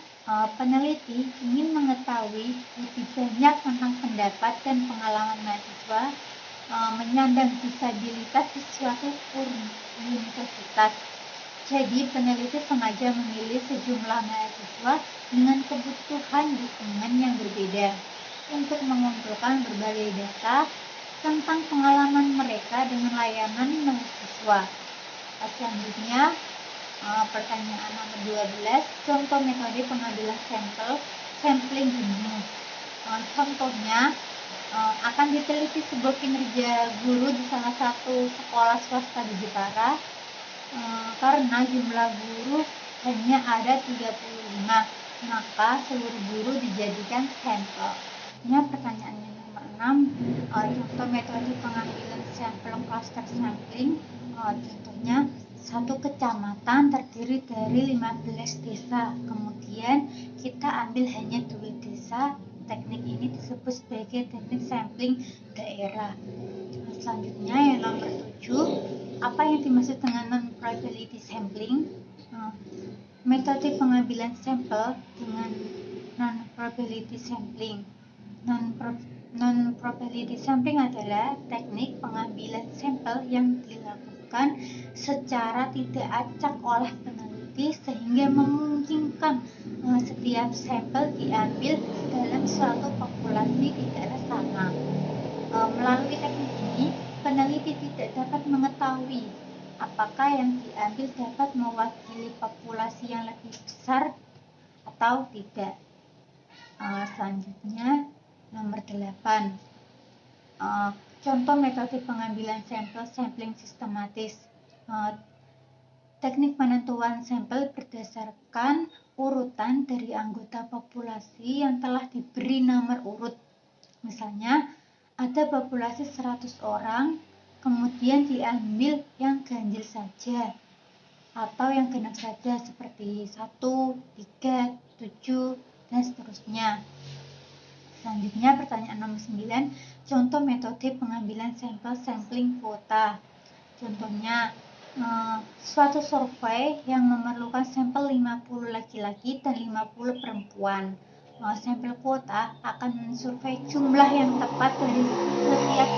peneliti ingin mengetahui lebih banyak tentang pendapat dan pengalaman mahasiswa menyandang disabilitas di suatu universitas. Jadi, peneliti sengaja memilih sejumlah mahasiswa dengan kebutuhan dukungan yang berbeda untuk mengumpulkan berbagai data tentang pengalaman mereka dengan layanan mahasiswa. Selanjutnya, pertanyaan nomor 12, contoh metode pengambilan sampel sampling jenuh. Contohnya, akan diteliti sebuah kinerja guru di salah satu sekolah swasta di Jepara karena jumlah guru hanya ada 35, maka seluruh guru dijadikan sampel. Pertanyaannya nomor 6, contoh metode pengambilan sampel cluster sampling. Contohnya, satu kecamatan terdiri dari 15 desa, kemudian kita ambil hanya 2 desa. Teknik ini disebut sebagai teknik sampling daerah. Selanjutnya yang nomor 7, apa yang dimaksud dengan non-probability sampling? Metode pengambilan sampel dengan non-probability sampling. Non-probability sampling adalah teknik pengambilan sampel yang dilakukan secara tidak acak oleh peneliti sehingga memungkinkan setiap sampel diambil dalam suatu populasi tidaklah sama. Melalui teknik ini, peneliti tidak dapat mengetahui apakah yang diambil dapat mewakili populasi yang lebih besar atau tidak. Selanjutnya, nomor 8, contoh metode pengambilan sampel sampling sistematis. Teknik penentuan sampel berdasarkan urutan dari anggota populasi yang telah diberi nomor urut. Misalnya, ada populasi 100 orang, kemudian diambil yang ganjil saja atau yang genap saja seperti 1, 3, 7, dan seterusnya. Selanjutnya pertanyaan nomor 9, contoh metode pengambilan sampel sampling kuota. Contohnya, suatu survei yang memerlukan sampel 50 laki-laki dan 50 perempuan. Sampel kuota akan mensurvei jumlah yang tepat dari setiap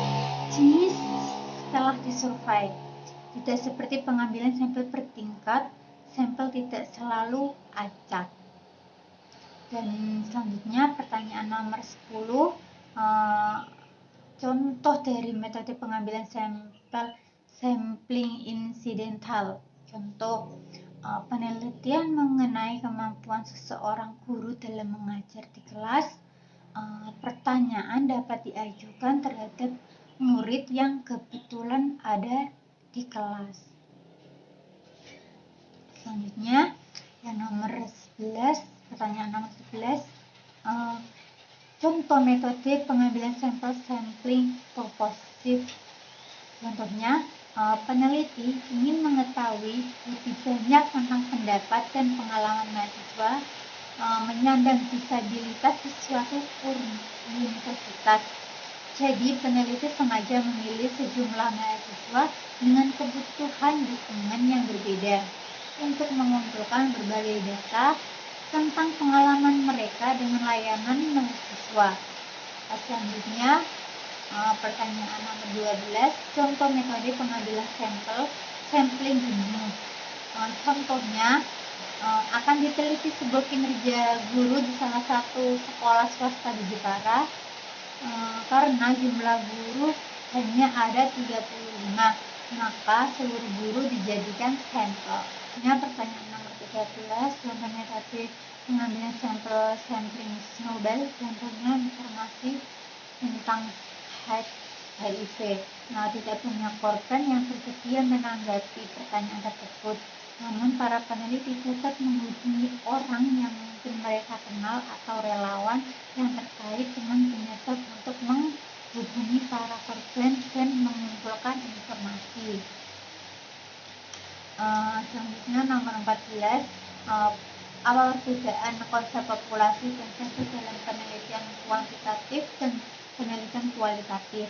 jenis setelah disurvei. Tidak seperti pengambilan sampel per tingkat, sampel tidak selalu acak. Dan selanjutnya pertanyaan nomor 10, contoh dari metode pengambilan sampel sampling insidental. Contoh, penelitian mengenai kemampuan seseorang guru dalam mengajar di kelas. Pertanyaan dapat diajukan terhadap murid yang kebetulan ada di kelas. Selanjutnya, yang nomor 11, pertanyaan nomor 11, contoh metode pengambilan sampel sampling purposive. Contohnya, peneliti ingin mengetahui lebih banyak tentang pendapat dan pengalaman mahasiswa menyandang disabilitas di suatu universitas. Jadi, peneliti sengaja memilih sejumlah mahasiswa dengan kebutuhan dukungan yang berbeda untuk mengumpulkan berbagai data tentang pengalaman mereka dengan layanan mahasiswa. Selanjutnya, pertanyaan nomor 12, contoh metode pengambilan sampel, sampling jenuh. Contohnya, akan diteliti sebuah kinerja guru di salah satu sekolah swasta di Jepara, karena jumlah guru hanya ada 35, maka seluruh guru dijadikan sampel. Pertanyaan nomor 13, contoh metode pengambilan sampel sampling snowball, contohnya informasi tentang HIV. Tidak punya korban yang bersedia menanggapi pertanyaan tersebut. Namun para peneliti tetap menghubungi orang yang mungkin mereka kenal atau relawan yang terkait dengan penyebab untuk menghubungi para korban dan mengumpulkan informasi. Selanjutnya nomor 14, apa perbedaan konsep populasi dan sensus dalam penelitian kuantitatif dan penelitian kualitatif.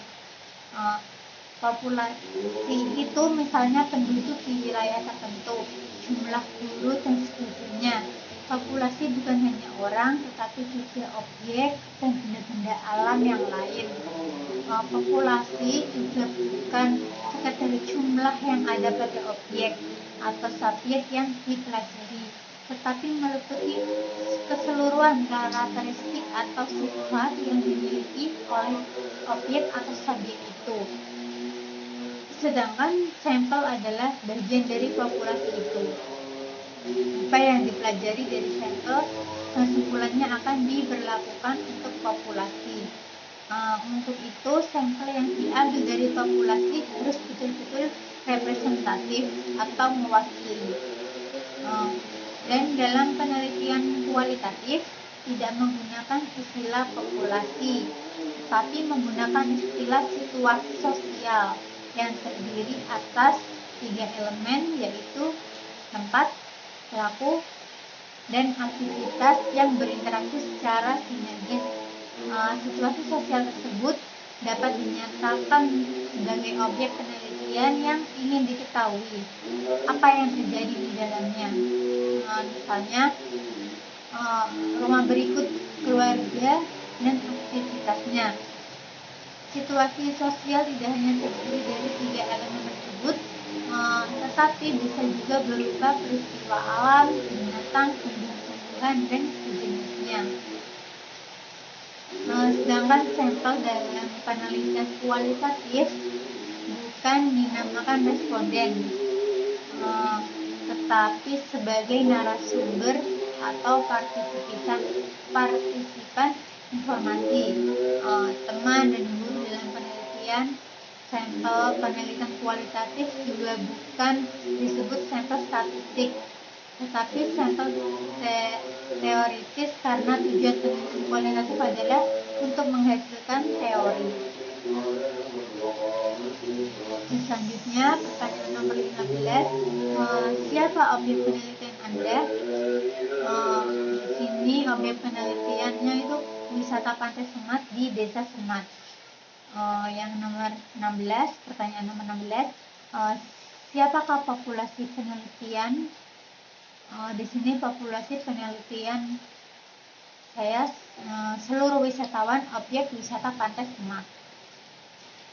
Populasi itu misalnya penduduk di wilayah tertentu, jumlah guru dan sebagainya. Populasi bukan hanya orang, tetapi juga objek dan benda-benda alam yang lain. Populasi juga bukan sekedar jumlah yang ada pada objek atau subjek yang dipelajari, tetapi meliputi keseluruhan karakteristik atau sifat yang dimiliki oleh objek atau subjek itu. Sedangkan sampel adalah bagian dari populasi itu. Apa yang dipelajari dari sampel, kesimpulannya akan diberlakukan untuk populasi. Untuk itu, sampel yang diambil dari populasi harus betul-betul representatif atau mewakili. Dan dalam penelitian kualitatif tidak menggunakan istilah populasi, tapi menggunakan istilah situasi sosial yang terdiri atas 3 elemen, yaitu tempat, pelaku, dan aktivitas yang berinteraksi secara sinergis. Situasi sosial tersebut dapat dinyatakan sebagai objek penelitian yang ingin diketahui apa yang terjadi di dalamnya. Misalnya rumah berikut keluarga dan aktivitasnya. Situasi sosial tidak hanya terdiri dari 3 elemen tersebut, tetapi bisa juga berupa peristiwa alam, binatang, tumbuhan, dan sejenisnya. Sedangkan sampel dalam penelitian kualitatif bukan dinamakan responden, tetapi sebagai narasumber atau partisipan informasi. Teman dan guru dalam penelitian sampel penelitian kualitatif juga bukan disebut sampel statistik, tetapi sampel teoritis, karena tujuan penelitian kualitatif adalah untuk menghasilkan teori. Selanjutnya, pertanyaan nomor 15, siapa objek penelitian Anda? Di sini objek penelitiannya itu wisata Pantai Semat di Desa Semat. Yang nomor 16, pertanyaan nomor 16, siapakah populasi penelitian? Di sini populasi penelitian saya seluruh wisatawan objek wisata Pantai Semat.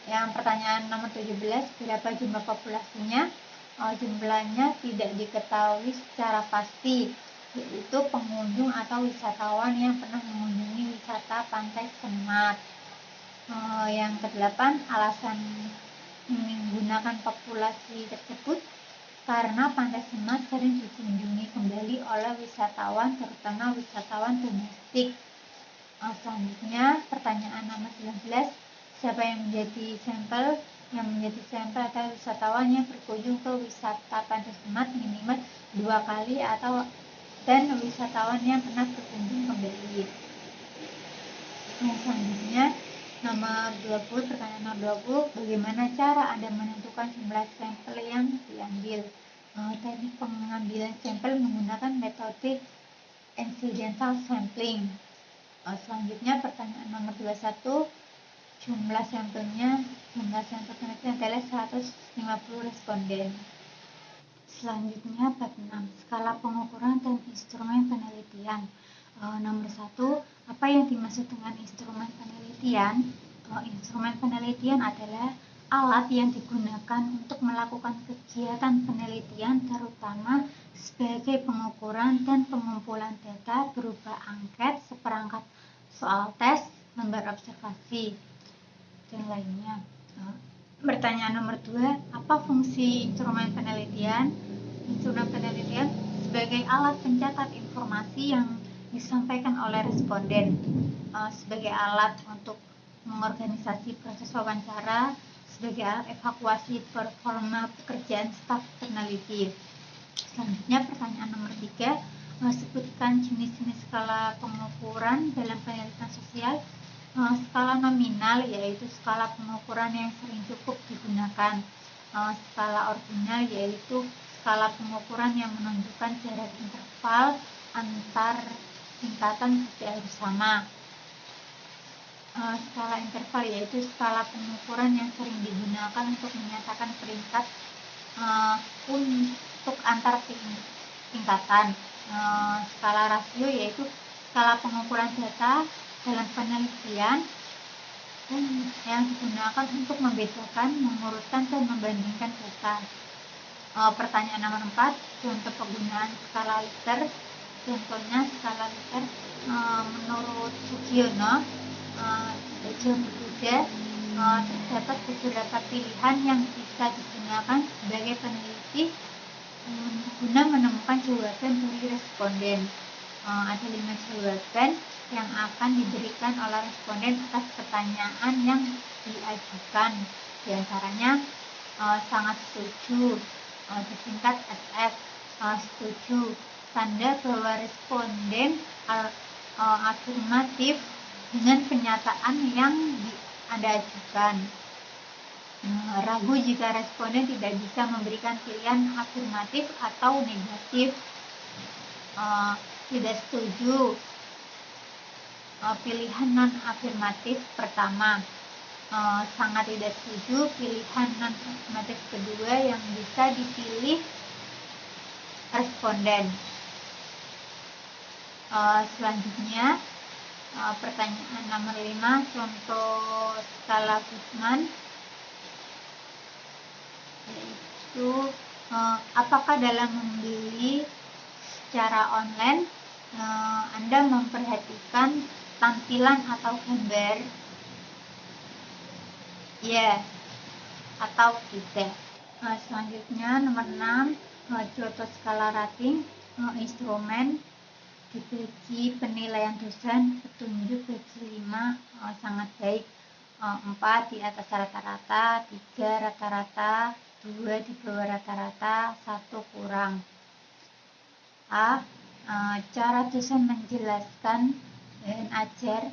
Yang pertanyaan nomor 17, berapa jumlah populasinya? Jumlahnya tidak diketahui secara pasti, yaitu pengunjung atau wisatawan yang pernah mengunjungi wisata Pantai Semat. Yang ke-8, alasan menggunakan populasi tersebut karena Pantai Semat sering dikunjungi kembali oleh wisatawan, terutama wisatawan domestik. Selanjutnya, pertanyaan nomor 19, siapa yang menjadi sampel? Yang menjadi sampel adalah wisatawan yang berkunjung ke wisata Pantai Semat minimal 2 kali dan wisatawan yang pernah berkunjung kembali. Selanjutnya, nomor 20, pertanyaan nomor 20, bagaimana cara Anda menentukan jumlah sampel yang diambil? Teknik pengambilan sampel menggunakan metode incidental sampling. Selanjutnya, pertanyaan nomor 21, jumlah sampel penelitian adalah 150 responden. Selanjutnya bab 6, skala pengukuran dan instrumen penelitian. Nomor 1, apa yang dimaksud dengan instrumen penelitian? Instrumen penelitian adalah alat yang digunakan untuk melakukan kegiatan penelitian, terutama sebagai pengukuran dan pengumpulan data berupa angket, seperangkat soal tes, lembar observasi, dan lainnya. Pertanyaan nomor 2, apa fungsi instrumen penelitian? Instrumen penelitian sebagai alat pencatat informasi yang disampaikan oleh responden, sebagai alat untuk mengorganisasi proses wawancara, sebagai alat evakuasi performa pekerjaan staf peneliti. Selanjutnya pertanyaan nomor 3, sebutkan jenis-jenis skala pengukuran dalam penelitian sosial. Skala nominal yaitu skala pengukuran yang sering cukup digunakan. Skala ordinal yaitu skala pengukuran yang menunjukkan jarak interval antar tingkatan tidak harus sama. Skala interval yaitu skala pengukuran yang sering digunakan untuk menyatakan peringkat untuk antar tingkatan. Skala rasio yaitu skala pengukuran data dalam penelitian dan yang digunakan untuk membedakan, mengurutkan, dan membandingkan data. Pertanyaan nomor 4, contoh penggunaan skala liter. Contohnya skala liter menurut Sugiono John Buddha, terdapat beberapa pilihan yang bisa digunakan sebagai peneliti guna menemukan jawaban dari responden. Ada 5 jawaban yang akan diberikan oleh responden atas pertanyaan yang diajukan. Di antaranya sangat setuju, disingkat SF, setuju, tanda bahwa responden afirmatif dengan pernyataan yang Anda ajukan. Ragu jika responden tidak bisa memberikan pilihan afirmatif atau negatif. Tidak setuju, pilihan non-afirmatif pertama. Sangat tidak setuju, pilihan non-afirmatif kedua yang bisa dipilih responden. Selanjutnya pertanyaan nomor 5, contoh skala Guttman, yaitu apakah dalam membeli secara online Anda memperhatikan tampilan atau gambar? Ya atau tidak. Selanjutnya nomor 6, contoh skala rating, instrumen dibagi penilaian dosen, petunjuk bagi 5 sangat baik, 4 di atas rata-rata, 3 rata-rata, 2 di bawah rata-rata, 1 kurang. A. Cara dosen menjelaskan bahan ajar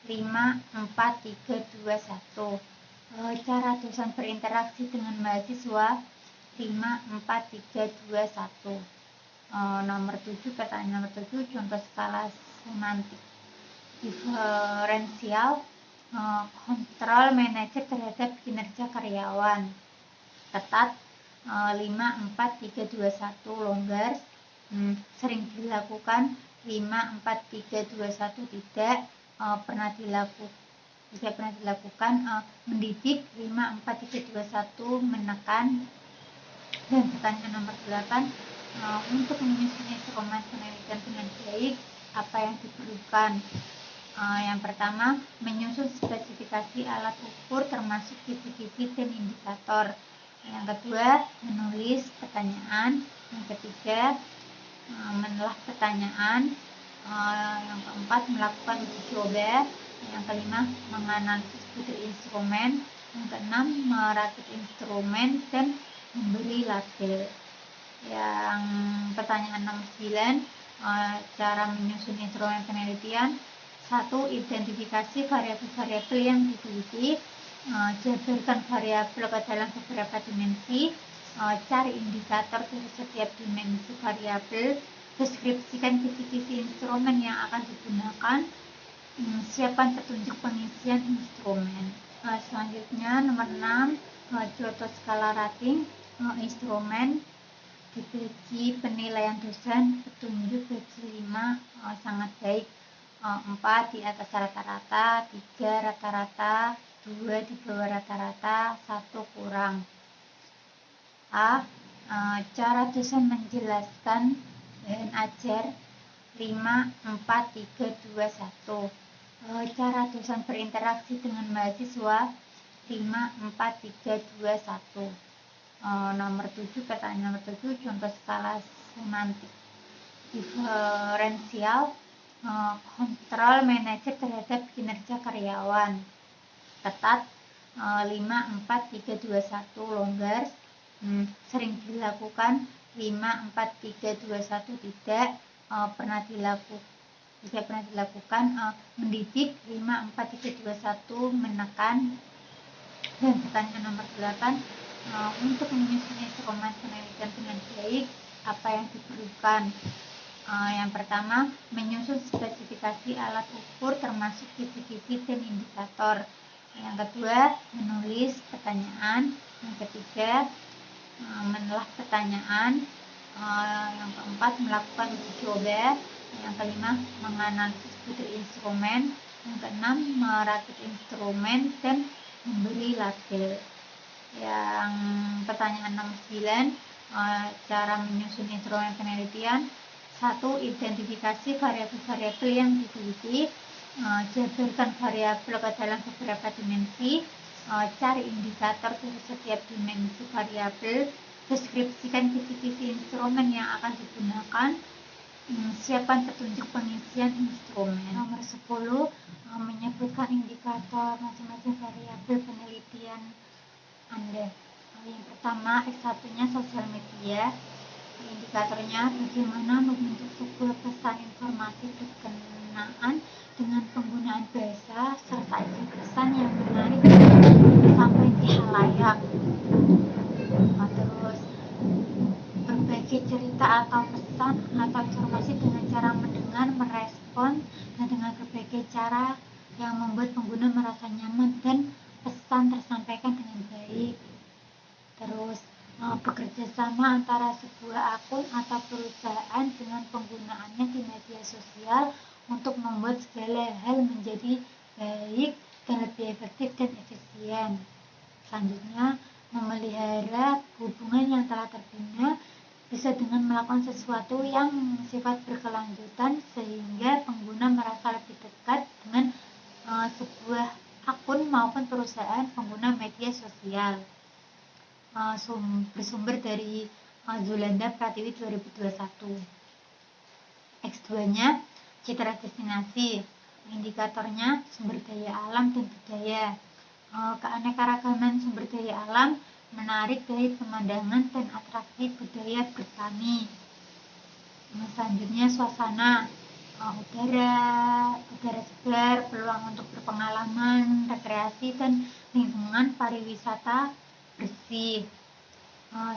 5, 4, 3, 2, 1. Cara dosen berinteraksi dengan mahasiswa 5, 4, 3, 2, 1. Nomor 7, pertanyaan nomor 7, contoh skala semantik diferensial, kontrol manajer terhadap kinerja karyawan. Ketat 5, 4, 3, 2, 1. Longgar sering dilakukan 5, 4, 3, 2, 1. Tidak pernah dilakukan. Mendidik 5, 4, 3, 2, 1. Menekan. Dan pertanyaan nomor 8, untuk menyusun instrumen penelitian dengan baik, apa yang diperlukan? Yang pertama, menyusun spesifikasi alat ukur termasuk kisi-kisi dan indikator. Yang kedua, menulis pertanyaan. Yang ketiga, menelaah pertanyaan. Yang keempat, melakukan uji coba. Yang kelima, menganalisis butir instrumen. Yang keenam, merakit instrumen dan memberi label. Yang pertanyaan nomor 9, cara menyusun instrumen penelitian. 1. Identifikasi variabel-variabel yang diteliti. Jabarkan variabel ke dalam beberapa dimensi. Cari indikator dari setiap dimensi variabel. Deskripsikan kisi-kisi instrumen yang akan digunakan. Siapkan petunjuk pengisian instrumen. Selanjutnya nomor 6, contoh skala rating instrumen. dibagi penilaian dosen, petunjuk bagi 5 sangat baik, 4 di atas rata-rata, 3 rata-rata, 2 di bawah rata-rata, 1 kurang. A. Cara dosen menjelaskan bahan ajar 5, 4, 3, 2, 1. Cara dosen berinteraksi dengan mahasiswa 5, 4, 3, 2, 1. Nomor 7, pertanyaan nomor 7, contoh skala semantik diferensial, kontrol manajer terhadap kinerja karyawan. Ketat, 5, 4, 3, 2, 1. Longgar, sering dilakukan 5, 4, 3, 2, 1. Tidak pernah dilakukan. Mendidik 5, 4, 3, 2, 1. Menekan. Dan pertanyaan nomor 8, untuk menyusun instrumen penelitian dengan baik, apa yang diperlukan? Yang pertama, menyusun spesifikasi alat ukur termasuk kisi-kisi dan indikator. Yang kedua, menulis pertanyaan. Yang ketiga, menelah pertanyaan. Yang keempat, melakukan uji coba. Yang kelima, menganalisis butir instrumen. Yang keenam, merakit instrumen dan memberi label. Yang pertanyaan nomor 9, cara menyusun instrumen penelitian. 1. Identifikasi variabel-variabel yang diteliti. Jabarkan variabel ke dalam beberapa dimensi. Cari indikator dari setiap dimensi variabel. Deskripsikan kisi-kisi instrumen yang akan digunakan. Siapkan petunjuk pengisian instrumen. Nomor 10, menyebutkan indikator macam-macam variabel penelitian Anda. Yang pertama, X1-nya sosial media. Indikatornya bagaimana membentuk sebuah pesan informasi berkenaan dengan penggunaan bahasa serta isi pesan yang menarik sampai di halayak. Terus berbagi cerita atau pesan atau informasi dengan cara mendengar, merespon, dan dengan berbagai cara yang membuat pengguna merasa nyaman dan pesan tersampaikan dengan baik. Terus bekerja sama antara sebuah akun atau perusahaan dengan penggunaannya di media sosial untuk membuat segala hal menjadi baik dan lebih efektif dan efisien. Selanjutnya, memelihara hubungan yang telah terbina bisa dengan melakukan sesuatu yang sifat berkelanjutan sehingga pengguna merasa lebih dekat dengan sebuah akun maupun perusahaan pengguna media sosial. Bersumber dari Zulanda Pratiwi 2021. X2-nya citra destinasi. Indikatornya sumber daya alam dan budaya. Keanekaragaman sumber daya alam menarik dari pemandangan dan atraksi budaya bertani. Selanjutnya suasana, udara segar, peluang untuk berpengalaman, rekreasi, dan lingkungan pariwisata bersih.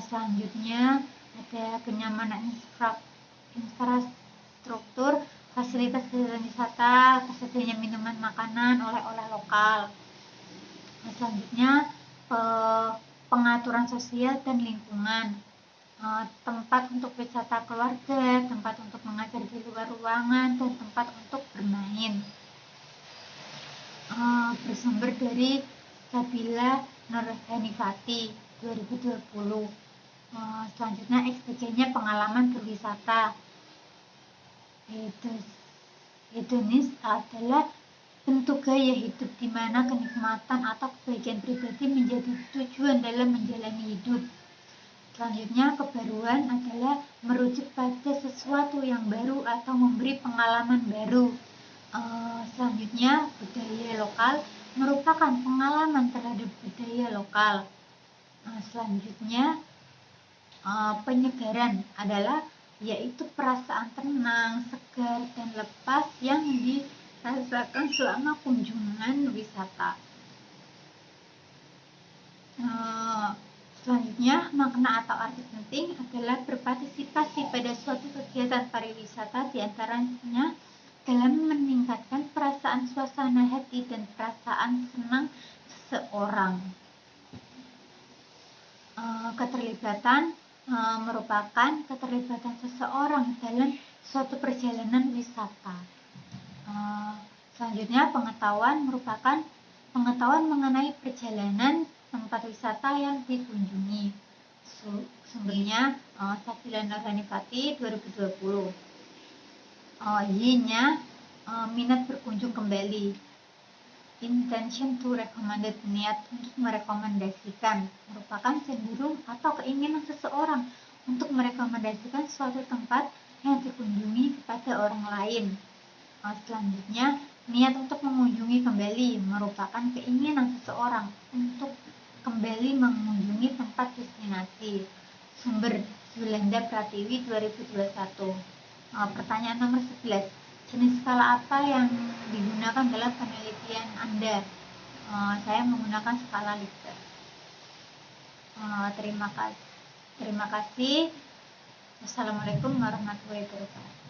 Selanjutnya ada kenyamanan infrastruktur, fasilitas wisata, tersedianya minuman, makanan, oleh-oleh lokal. Selanjutnya pengaturan sosial dan lingkungan, tempat untuk wisata keluarga, tempat untuk mengajar di luar ruangan, dan tempat untuk bermain. Bersumber dari Sabila Nurhanifati 2020. Selanjutnya X3-nya pengalaman berwisata. Hedonis adalah bentuk gaya hidup di mana kenikmatan atau kebahagiaan pribadi menjadi tujuan dalam menjalani hidup. Selanjutnya, kebaruan adalah merujuk pada sesuatu yang baru atau memberi pengalaman baru. Selanjutnya, budaya lokal merupakan pengalaman terhadap budaya lokal. Selanjutnya, penyegaran adalah yaitu perasaan tenang, segar, dan lepas yang dirasakan selama kunjungan wisata. Selanjutnya, makna atau arti penting adalah berpartisipasi pada suatu kegiatan pariwisata, diantaranya dalam meningkatkan perasaan suasana hati dan perasaan senang seseorang. Keterlibatan merupakan keterlibatan seseorang dalam suatu perjalanan wisata. Selanjutnya, pengetahuan merupakan pengetahuan mengenai perjalanan tempat wisata yang dikunjungi. Sumbernya Sabilan Organipati 2020. Y-nya minat berkunjung kembali. Intention to recommended, niat untuk merekomendasikan, merupakan cenderung atau keinginan seseorang untuk merekomendasikan suatu tempat yang dikunjungi kepada orang lain. Selanjutnya, niat untuk mengunjungi kembali, merupakan keinginan seseorang untuk kembali mengunjungi tempat destinasi. Sumber Yulanda Pratiwi 2021. Pertanyaan nomor 11. Jenis skala apa yang digunakan dalam penelitian Anda? Saya menggunakan skala Likert. Terima kasih. Wassalamualaikum warahmatullahi wabarakatuh.